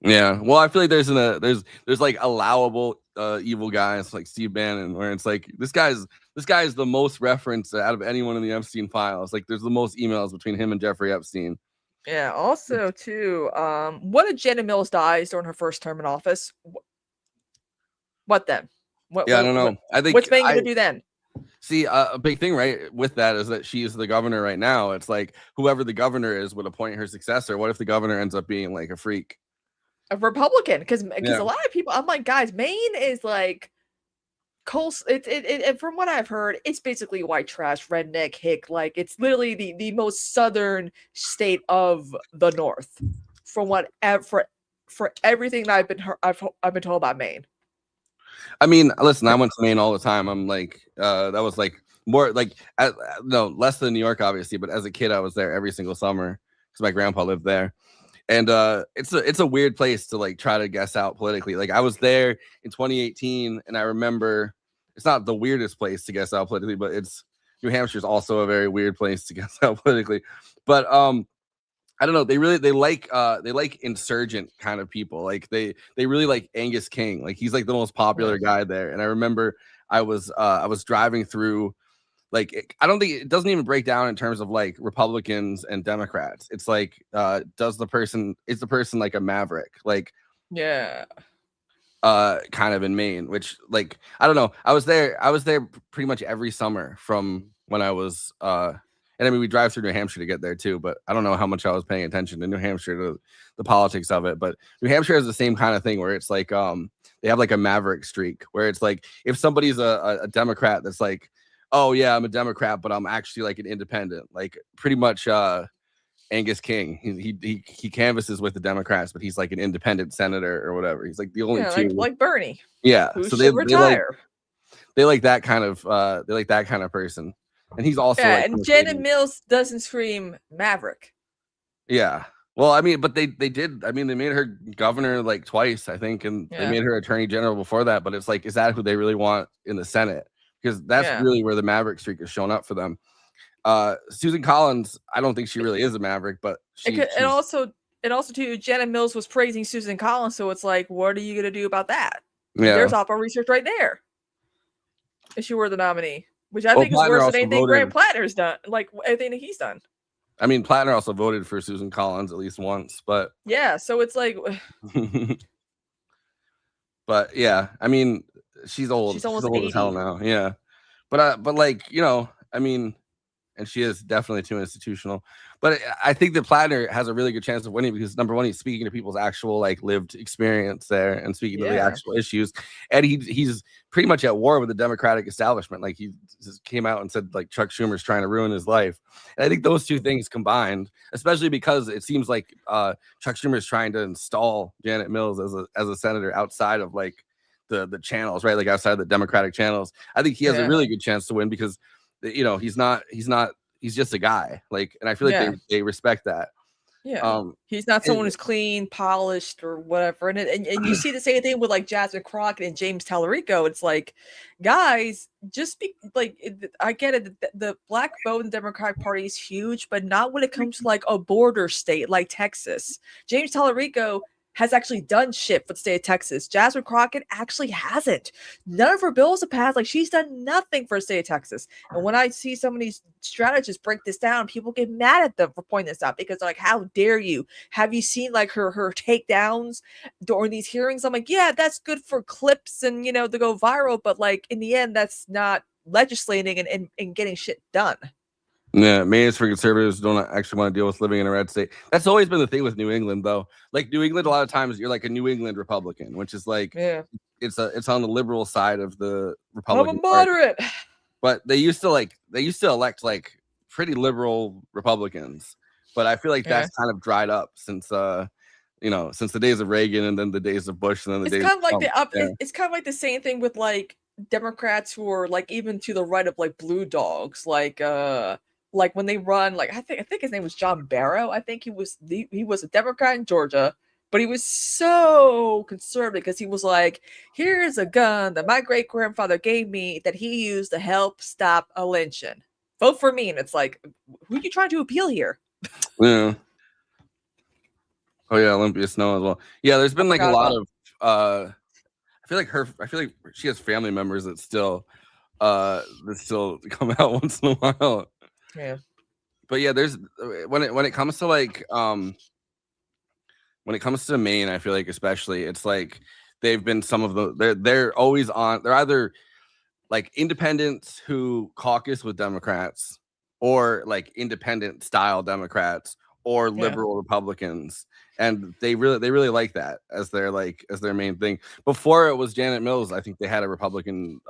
Yeah, well, I feel like there's like allowable evil guys like Steve Bannon, where it's like this guy is the most referenced out of anyone in the Epstein files. Like, there's the most emails between him and Jeffrey Epstein. Yeah. Also, too, what if Janet Mills dies during her first term in office? What then? I don't know. I think what's Maine gonna do then? See, a big thing, right, with that is that she is the governor right now. It's like whoever the governor is would appoint her successor. What if the governor ends up being like a freak? A Republican, because a lot of people, I'm like, guys, Maine is like it from what I've heard, it's basically white trash, redneck, hick. Like, it's literally the most southern state of the North, from what for everything that I've been told about Maine. I mean, listen, I went to Maine all the time. I'm like, that was like more like no, less than New York, obviously, but as a kid, I was there every single summer because my grandpa lived there. And it's a weird place to like try to guess out politically. Like, I was there in 2018, and I remember it's not the weirdest place to guess out politically, but New Hampshire's also a very weird place to guess out politically. But I don't know. They like insurgent kind of people. Like they really like Angus King. Like, he's like the most popular guy there. And I remember I was driving through. Like, I don't think it doesn't even break down in terms of like Republicans and Democrats. It's like, is the person like a maverick? Like, yeah, kind of in Maine, which, like, I don't know. I was there pretty much every summer from when I was, and I mean, we drive through New Hampshire to get there too, but I don't know how much I was paying attention to New Hampshire, to the politics of it. But New Hampshire has the same kind of thing where it's like, they have like a maverick streak where it's like, if somebody's a Democrat that's like, oh yeah, I'm a Democrat, but I'm actually like an independent. Like, pretty much Angus King. He canvasses with the Democrats, but he's like an independent senator or whatever. He's like the only two. like Bernie. Yeah, who so should retire. They like that kind of person. And he's also and Janet Mills doesn't scream maverick. Yeah. Well, I mean, but they did. I mean, they made her governor like twice, I think, and they made her attorney general before that. But it's like, is that who they really want in the Senate? Because that's really where the maverick streak is shown up for them. Susan Collins, I don't think she really is a maverick, but and also too, Janet Mills was praising Susan Collins, so it's like, what are you gonna do about that? Yeah, there's Oppo research right there. If she were the nominee, which I think is worse than anything Grant Plattner's done, like anything that he's done. I mean, Plattner also voted for Susan Collins at least once, but yeah, so it's like, but yeah, I mean, she's old. She's almost old as hell now. Yeah, but like, you know, I mean, and she is definitely too institutional. But I think that Plattner has a really good chance of winning because, number one, he's speaking to people's actual like lived experience there and speaking to the actual issues, and he's pretty much at war with the Democratic establishment. Like, he just came out and said like Chuck Schumer's trying to ruin his life. And I think those two things combined, especially because it seems like Chuck Schumer's trying to install Janet Mills as a senator outside of like the channels, right? Like outside the Democratic channels. I think he has a really good chance to win because, you know, he's just a guy. Like, and I feel like they respect that. Yeah. He's not someone who's clean, polished, or whatever. And you see the same thing with like Jasmine Crockett and James Tallarico. It's like, guys, just be like, I get it. The black vote in the Democratic Party is huge, but not when it comes to like a border state like Texas. James Tallarico has actually done shit for the state of Texas. Jasmine Crockett actually hasn't. None of her bills have passed. Like, she's done nothing for the state of Texas. And when I see some of these strategists break this down, people get mad at them for pointing this out because they're like, how dare you? Have you seen like her takedowns during these hearings? I'm like, yeah, that's good for clips and, you know, to go viral. But like, in the end, that's not legislating and getting shit done. Yeah, maybe it's for conservatives who don't actually want to deal with living in a red state. That's always been the thing with New England, though. Like, New England, a lot of times you're like a New England Republican, which is like, it's on the liberal side of the Republican. I'm a moderate. Party. But they used to elect like pretty liberal Republicans. But I feel like that's kind of dried up since since the days of Reagan and then the days of Bush and then the days kind of like Trump. It's kind of like the same thing with like Democrats who are like even to the right of like blue dogs, like when they run, like I think his name was John Barrow. I think he was a Democrat in Georgia, But he was so conservative because he was like, here's a gun that my great grandfather gave me that he used to help stop a lynching. Vote for me. And it's like, who are you trying to appeal here? Yeah. Oh yeah, Olympia Snow as well. Yeah, there's been like a lot of I feel like she has family members that still come out once in a while. Yeah. But yeah, there's when it comes to like when it comes to Maine, I feel like especially it's like they've been some of the they're always on. They're either like independents who caucus with Democrats, or like independent style Democrats, or liberal Republicans, and they really like that as their main thing. Before it was Janet Mills, I think they had a Republican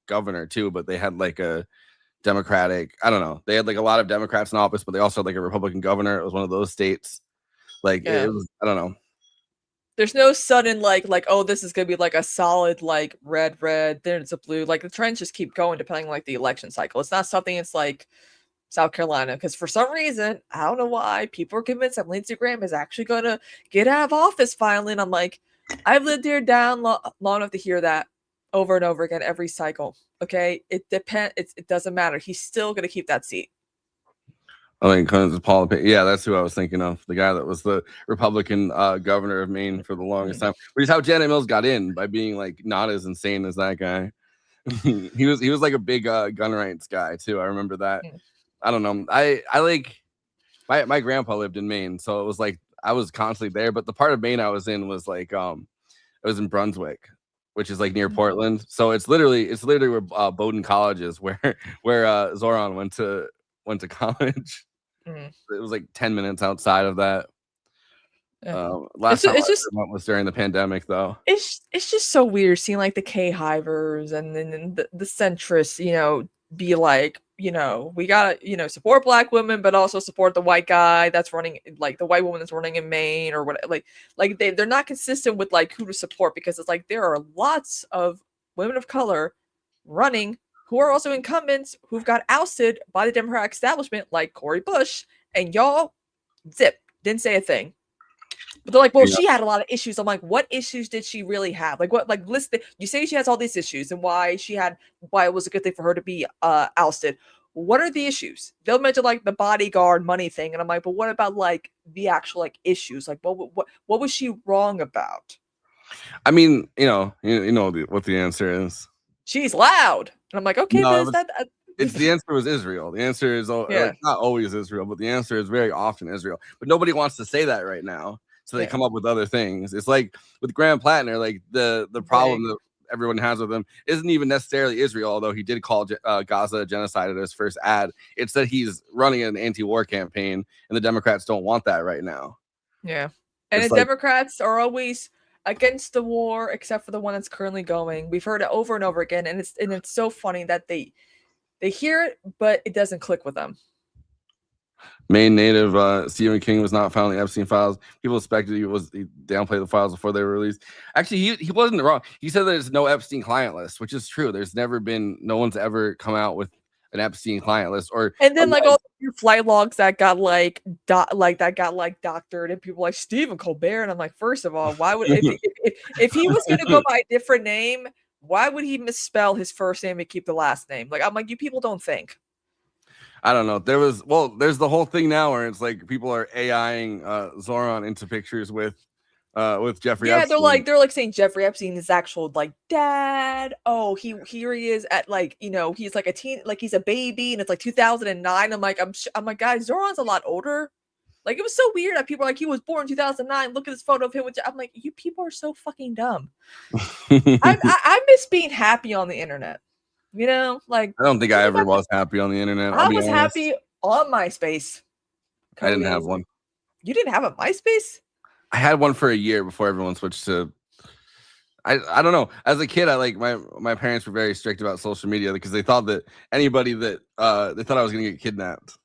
governor too, but they had like a Democratic. I don't know. They had like a lot of Democrats in office, but they also had like a Republican governor. It was one of those states. Like it was, I don't know. There's no sudden like oh, this is gonna be like a solid like red, then it's a blue. Like the trends just keep going depending on like the election cycle. It's not something it's like South Carolina, because for some reason, I don't know why, people are convinced that Lindsey Graham is actually gonna get out of office finally. And I'm like, I've lived here down long enough to hear that over and over again every cycle. Okay, it depends. It doesn't matter. He's still gonna keep that seat. I think Paul. Yeah, that's who I was thinking of. The guy that was the Republican governor of Maine for the longest time. Which is how Janet Mills got in, by being like not as insane as that guy. he was like a big gun rights guy too. I remember that. I don't know. I like my grandpa lived in Maine, so it was like I was constantly there. But the part of Maine I was in was like it was in Brunswick, which is like near Portland. So it's literally where Bowdoin College is, where Zoran went to college. It was like 10 minutes outside of that. Last time I went was during the pandemic, though. It's just so weird seeing like the K-hivers and then the centrists, be like, we gotta, support Black women, but also support the white guy that's running, like the white woman that's running in Maine or what. Like they're not consistent with like who to support, because it's like there are lots of women of color running who are also incumbents who've got ousted by the Democratic establishment, like Cori Bush, and y'all didn't say a thing. But they're like, well, she had a lot of issues. I'm like, what issues did she really have? Like, what, like, you say she has all these issues and why it was a good thing for her to be ousted. What are the issues? They'll mention like the bodyguard money thing. And I'm like, but what about like the actual like issues? Like, what was she wrong about? I mean, you know what the answer is. She's loud. And I'm like, okay, no, it's the answer was Israel. The answer is like, not always Israel, but the answer is very often Israel. But nobody wants to say that right now. So they come up with other things. It's like with Graham Plattner, like the problem that everyone has with him isn't even necessarily Israel, although he did call Gaza a genocide in his first ad. It's that he's running an anti-war campaign, and the Democrats don't want that right now. Yeah. And the Democrats are always against the war, except for the one that's currently going. We've heard it over and over again, and it's so funny that they hear it, but it doesn't click with them. Maine native Stephen King was not found in the Epstein files. People suspected he downplayed the files before they were released. Actually, he wasn't wrong. He said there's no Epstein client list, which is true. There's never been, no one's ever come out with an Epstein client list. And then like all your flight logs that got doctored, and people like Stephen Colbert, and I'm like, first of all, why would if he was gonna go by a different name, why would he misspell his first name and keep the last name? Like, I'm like, you people don't think. I don't know. There's the whole thing now where it's like people are AIing Zoran into pictures with Jeffrey Epstein. they're like saying Jeffrey Epstein is actual like dad. Oh, here he is at like, he's like a teen, like he's a baby, and it's like 2009. I'm like, guys, Zoran's a lot older. Like, it was so weird that people are like, he was born in 2009. Look at this photo of him. I'm like, you people are so fucking dumb. I miss being happy on the internet. Like, I don't think I ever was happy on the internet. I was happy on MySpace. I didn't have one. You didn't have a MySpace? I had one for a year before everyone switched to. I don't know. As a kid, my parents were very strict about social media because they thought that anybody that they thought I was going to get kidnapped.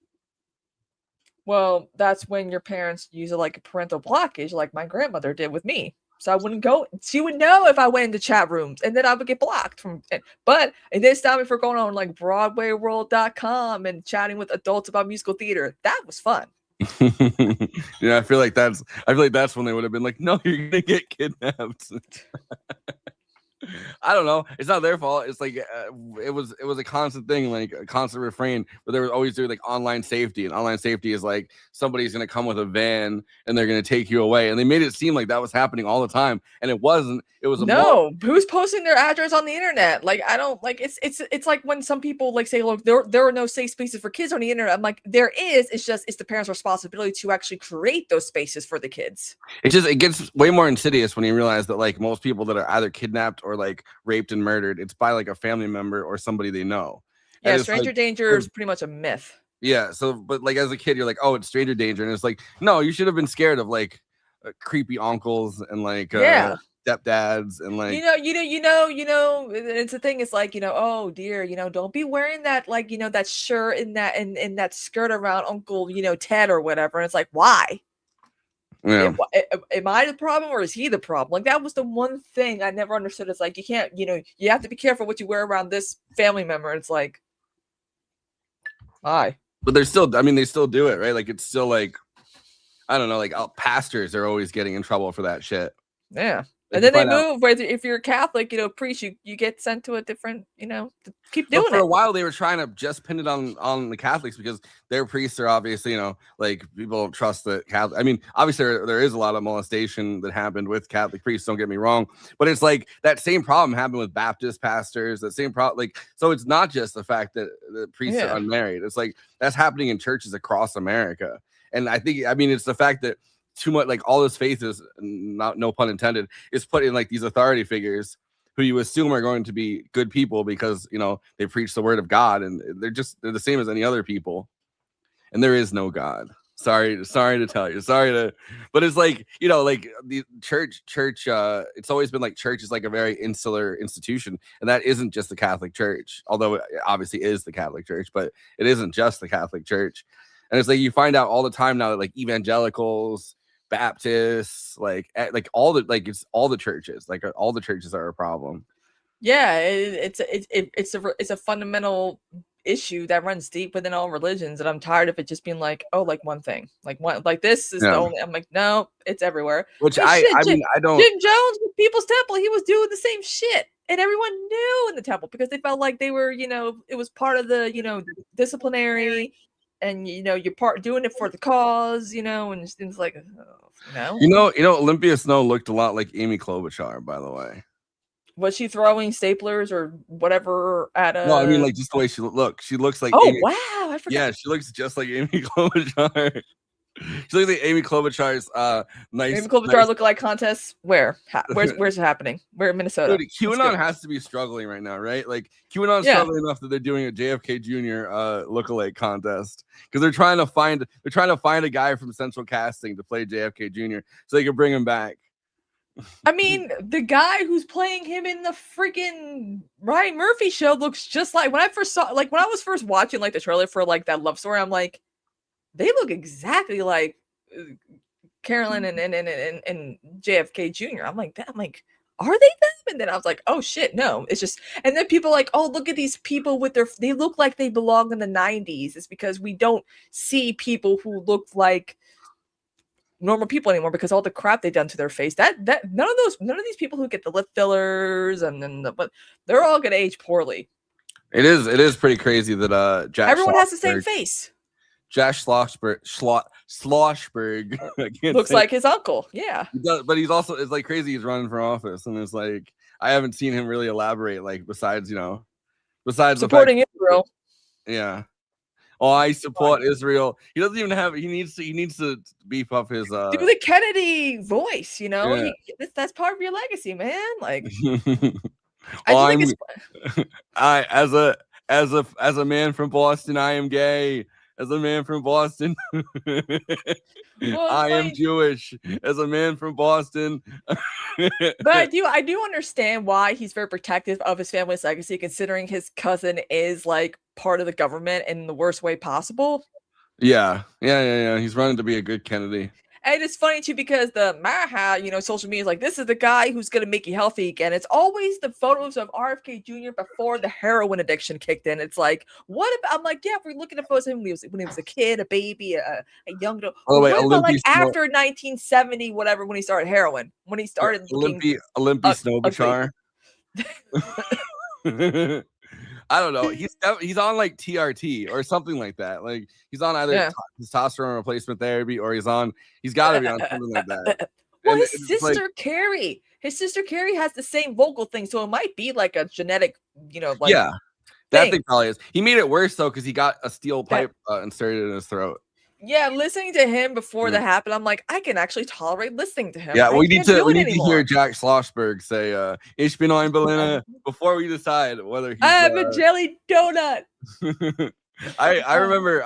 Well, that's when your parents use it like a parental blockage, like my grandmother did with me. So I wouldn't go. She would know if I went into chat rooms, and then I would get blocked from. But it didn't stop me from going on like BroadwayWorld.com and chatting with adults about musical theater. That was fun. Yeah, I feel like that's when they would have been like, no, you're gonna get kidnapped. I don't know. It's not their fault. It's like it was a constant thing, like a constant refrain. But they were always doing like online safety, and online safety is like somebody's gonna come with a van and they're gonna take you away. And they made it seem like that was happening all the time, and it wasn't. It was no. Who's posting their address on the internet? Like I don't like. It's like when some people like say, look, there are no safe spaces for kids on the internet. I'm like, there is. It's the parents' responsibility to actually create those spaces for the kids. It gets way more insidious when you realize that like most people that are either kidnapped or like raped and murdered, it's by like a family member or somebody they know. Yeah, and stranger like, danger is pretty much a myth. Yeah, so but like as a kid, you're like, oh, it's stranger danger, and it's like, no, you should have been scared of like creepy uncles and like stepdads and like it's a thing. It's like, oh dear, don't be wearing that like that shirt and that skirt around Uncle Ted or whatever. And it's like, why? Yeah. Am I the problem or is he the problem? Like that was the one thing I never understood. It's like you can't, you have to be careful what you wear around this family member. It's like, why? But they're still, I mean, they still do it, right? Like it's still like, I don't know, like pastors are always getting in trouble for that shit. Yeah. And then they move. If you're a Catholic, priest, you get sent to a different, to keep doing it. For a while, they were trying to just pin it on the Catholics because their priests are obviously, like people don't trust the Catholic. I mean, obviously there is a lot of molestation that happened with Catholic priests. Don't get me wrong, but it's like that same problem happened with Baptist pastors. That same problem, like, so it's not just the fact that the priests are unmarried. It's like that's happening in churches across America, and I think, I mean, it's the fact that too much, like all this faith is, no pun intended, is put in like these authority figures who you assume are going to be good people because they preach the word of God, and they're the same as any other people, and there is no God. Sorry to tell you, but it's like like the church. It's always been like church is like a very insular institution, and that isn't just the Catholic Church, although it obviously is the Catholic Church, but it isn't just the Catholic Church. And it's like you find out all the time now that like evangelicals, Baptists, like all the it's all the churches, like all the churches are a problem. Yeah, it's a fundamental issue that runs deep within all religions, and I'm tired of it just being like, oh, like one thing, like one, like this is the only. I'm like, no, it's everywhere. Which I mean, I don't. Jim Jones with People's Temple, he was doing the same shit, and everyone knew in the temple because they felt like they were, it was part of the, disciplinary. And you're doing it for the cause, and it's like, Olympia Snow looked a lot like Amy Klobuchar, by the way. Was she throwing staplers or whatever at a? No, I mean like just the way she looks. She looks like. Oh wow! I forgot. Yeah, she looks just like Amy Klobuchar. She looks like Amy Klobuchar's nice. Amy Klobuchar lookalike contest. Where's it happening? Where in Minnesota? Dude, QAnon has to be struggling right now, right? Like QAnon's struggling enough that they're doing a JFK Jr. Lookalike contest because they're trying to find a guy from Central Casting to play JFK Jr. so they can bring him back. I mean, the guy who's playing him in the freaking Ryan Murphy show looks just like when I was first watching like the trailer for like that love story. I'm like, they look exactly like Carolyn and JFK Jr. I'm like, are they them? And then I was like, oh shit, no, it's just. And then people like, oh, look at these people they look like they belong in the 90s. It's because we don't see people who look like normal people anymore because all the crap they've done to their face. That none of these people who get the lip fillers but they're all gonna age poorly. It is pretty crazy that everyone has the same face. Josh Schlossberg looks like his uncle. Yeah, he does, but he's also, it's like crazy. He's running for office, and it's like I haven't seen him really elaborate. Like besides supporting Israel. Yeah. Oh, I support Israel. He doesn't even have. He needs to beef up his. Do the Kennedy voice. That's part of your legacy, man. Like, as a man from Boston, I am gay. As a man from Boston, I am Jewish. As a man from Boston, but I do understand why he's very protective of his family's legacy, considering his cousin is like part of the government in the worst way possible. Yeah. He's running to be a good Kennedy. And it's funny too because the Maha, social media is like, this is the guy who's gonna make you healthy again. It's always the photos of RFK Jr. before the heroin addiction kicked in. It's like, what about? I'm like, yeah, if we're looking at photos of him when he was a kid, a baby, a young adult. By the way, What about like Olympia after 1970, whatever, when he started heroin, when he started looking Olympia ugly. Snowbachar. I don't know. He's on like TRT or something like that. Like he's on either testosterone replacement therapy or he's got to be on something like that. Well, And his it's sister like, Carrie, has the same vocal thing, so it might be like a genetic, like yeah, that thing. thing probably is. He made it worse though because he got a steel pipe inserted in his throat. Yeah, listening to him before that happened, I'm like, I can actually tolerate listening to him. Yeah, we need to hear Jack Schlossberg say "Ich bin ein Berliner" before we decide whether he's I'm a jelly donut. I remember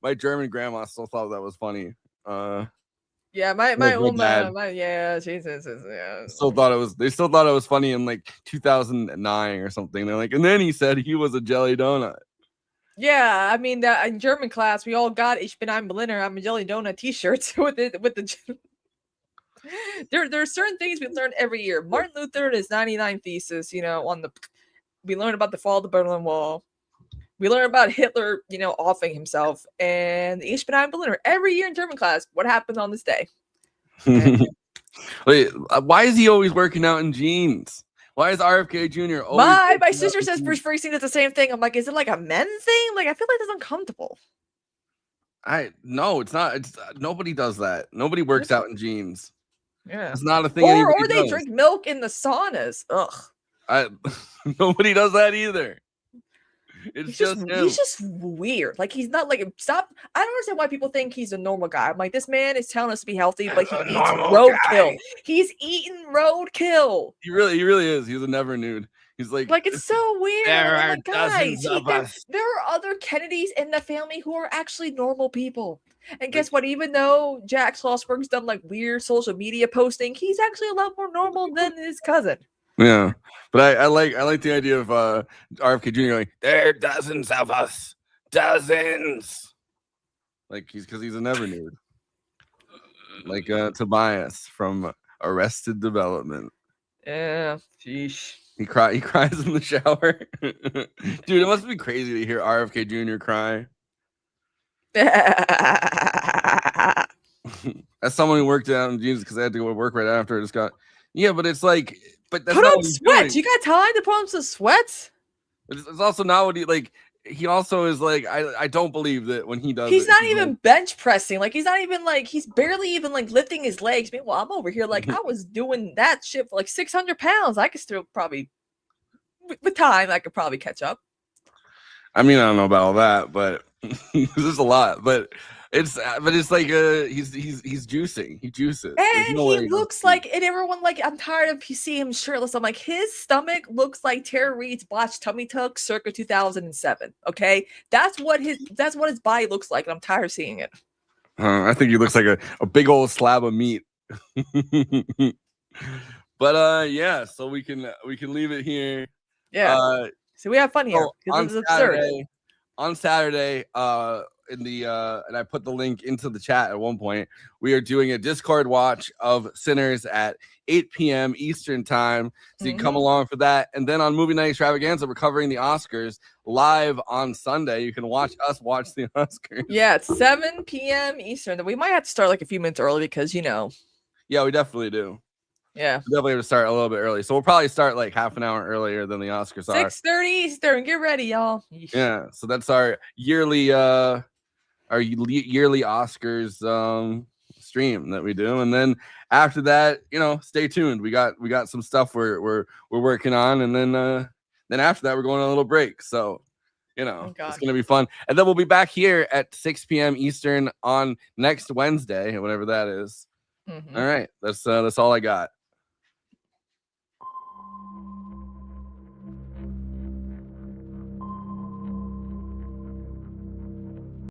my German grandma still thought that was funny. Yeah, my Jesus, they still thought it was funny in like 2009 or something. They're like, and then he said he was a jelly donut. Yeah, I mean that in German class we all got "Ich bin ein Berliner," I'm a jelly donut T-shirts with the. There are certain things we learn every year. Martin Luther and his 99 thesis, we learn about the fall of the Berlin Wall. We learn about Hitler, offing himself, and the Ich bin ein Berliner every year in German class. What happened on this day? Wait, why is he always working out in jeans? Why is RFK Jr. always? My sister says Bruce Springsteen is the same thing. I'm like, is it like a men thing? Like, I feel like it's uncomfortable. No, it's not. It's nobody does that. Nobody works out in jeans. Yeah, it's not a thing. Or they drink milk in the saunas. Ugh. Nobody does that either. He's just weird. Like he's not like stop. I don't understand why people think he's a normal guy. I'm like, this man is telling us to be healthy, but he eats roadkill. He's eating roadkill. He really is. He's a never nude. He's like it's so weird. There are dozens of us. There are other Kennedys in the family who are actually normal people. And guess what? Even though Jack Schlossberg's done like weird social media posting, he's actually a lot more normal than his cousin. Yeah, but I like the idea of RFK Jr. going, there are dozens of us, dozens. Like because he's a never nude, like Tobias from Arrested Development. Yeah, sheesh. He cries in the shower. Dude, it must be crazy to hear RFK Jr. cry. As someone who worked out in jeans because I had to go to work right after, I just got but it's like. But that's put not on sweats. You got time to put on some sweats. It's also not what he like. He also is like. I don't believe that when he does. He's not even bench pressing. Like he's not even like he's barely even like lifting his legs. Meanwhile, I'm over here like I was doing that shit for like 600 pounds. I could still probably, with time, I could probably catch up. I mean, I don't know about all that, but this is a lot. But it's like he's juicing. He juices. And he looks like, and everyone like, I'm tired of seeing him shirtless. I'm like, his stomach looks like Tara Reid's botched tummy tuck circa 2007. Okay, that's what his body looks like, and I'm tired of seeing it. I think he looks like a big old slab of meat. But yeah, so we can leave it here. Yeah. So we have fun here because this is absurd. On Saturday, in the and I put the link into the chat at one point. We are doing a Discord watch of Sinners at 8 p.m. Eastern time. So you can come along for that. And then on Movie Night Extravaganza, we're covering the Oscars live on Sunday. You can watch us watch the Oscars. Yeah, it's 7 p.m. Eastern. We might have to start like a few minutes early because Yeah, we definitely do. Yeah. We definitely have to start a little bit early. So we'll probably start like half an hour earlier than the Oscars are. 6:30 Eastern. Get ready, y'all. Yeah. So that's our yearly Oscars stream that we do. And then after that, stay tuned. We got some stuff we're working on, and then after that we're going on a little break. So it's gonna be fun. And then we'll be back here at 6 p.m. Eastern on next Wednesday, whatever that is. All right. That's all I got.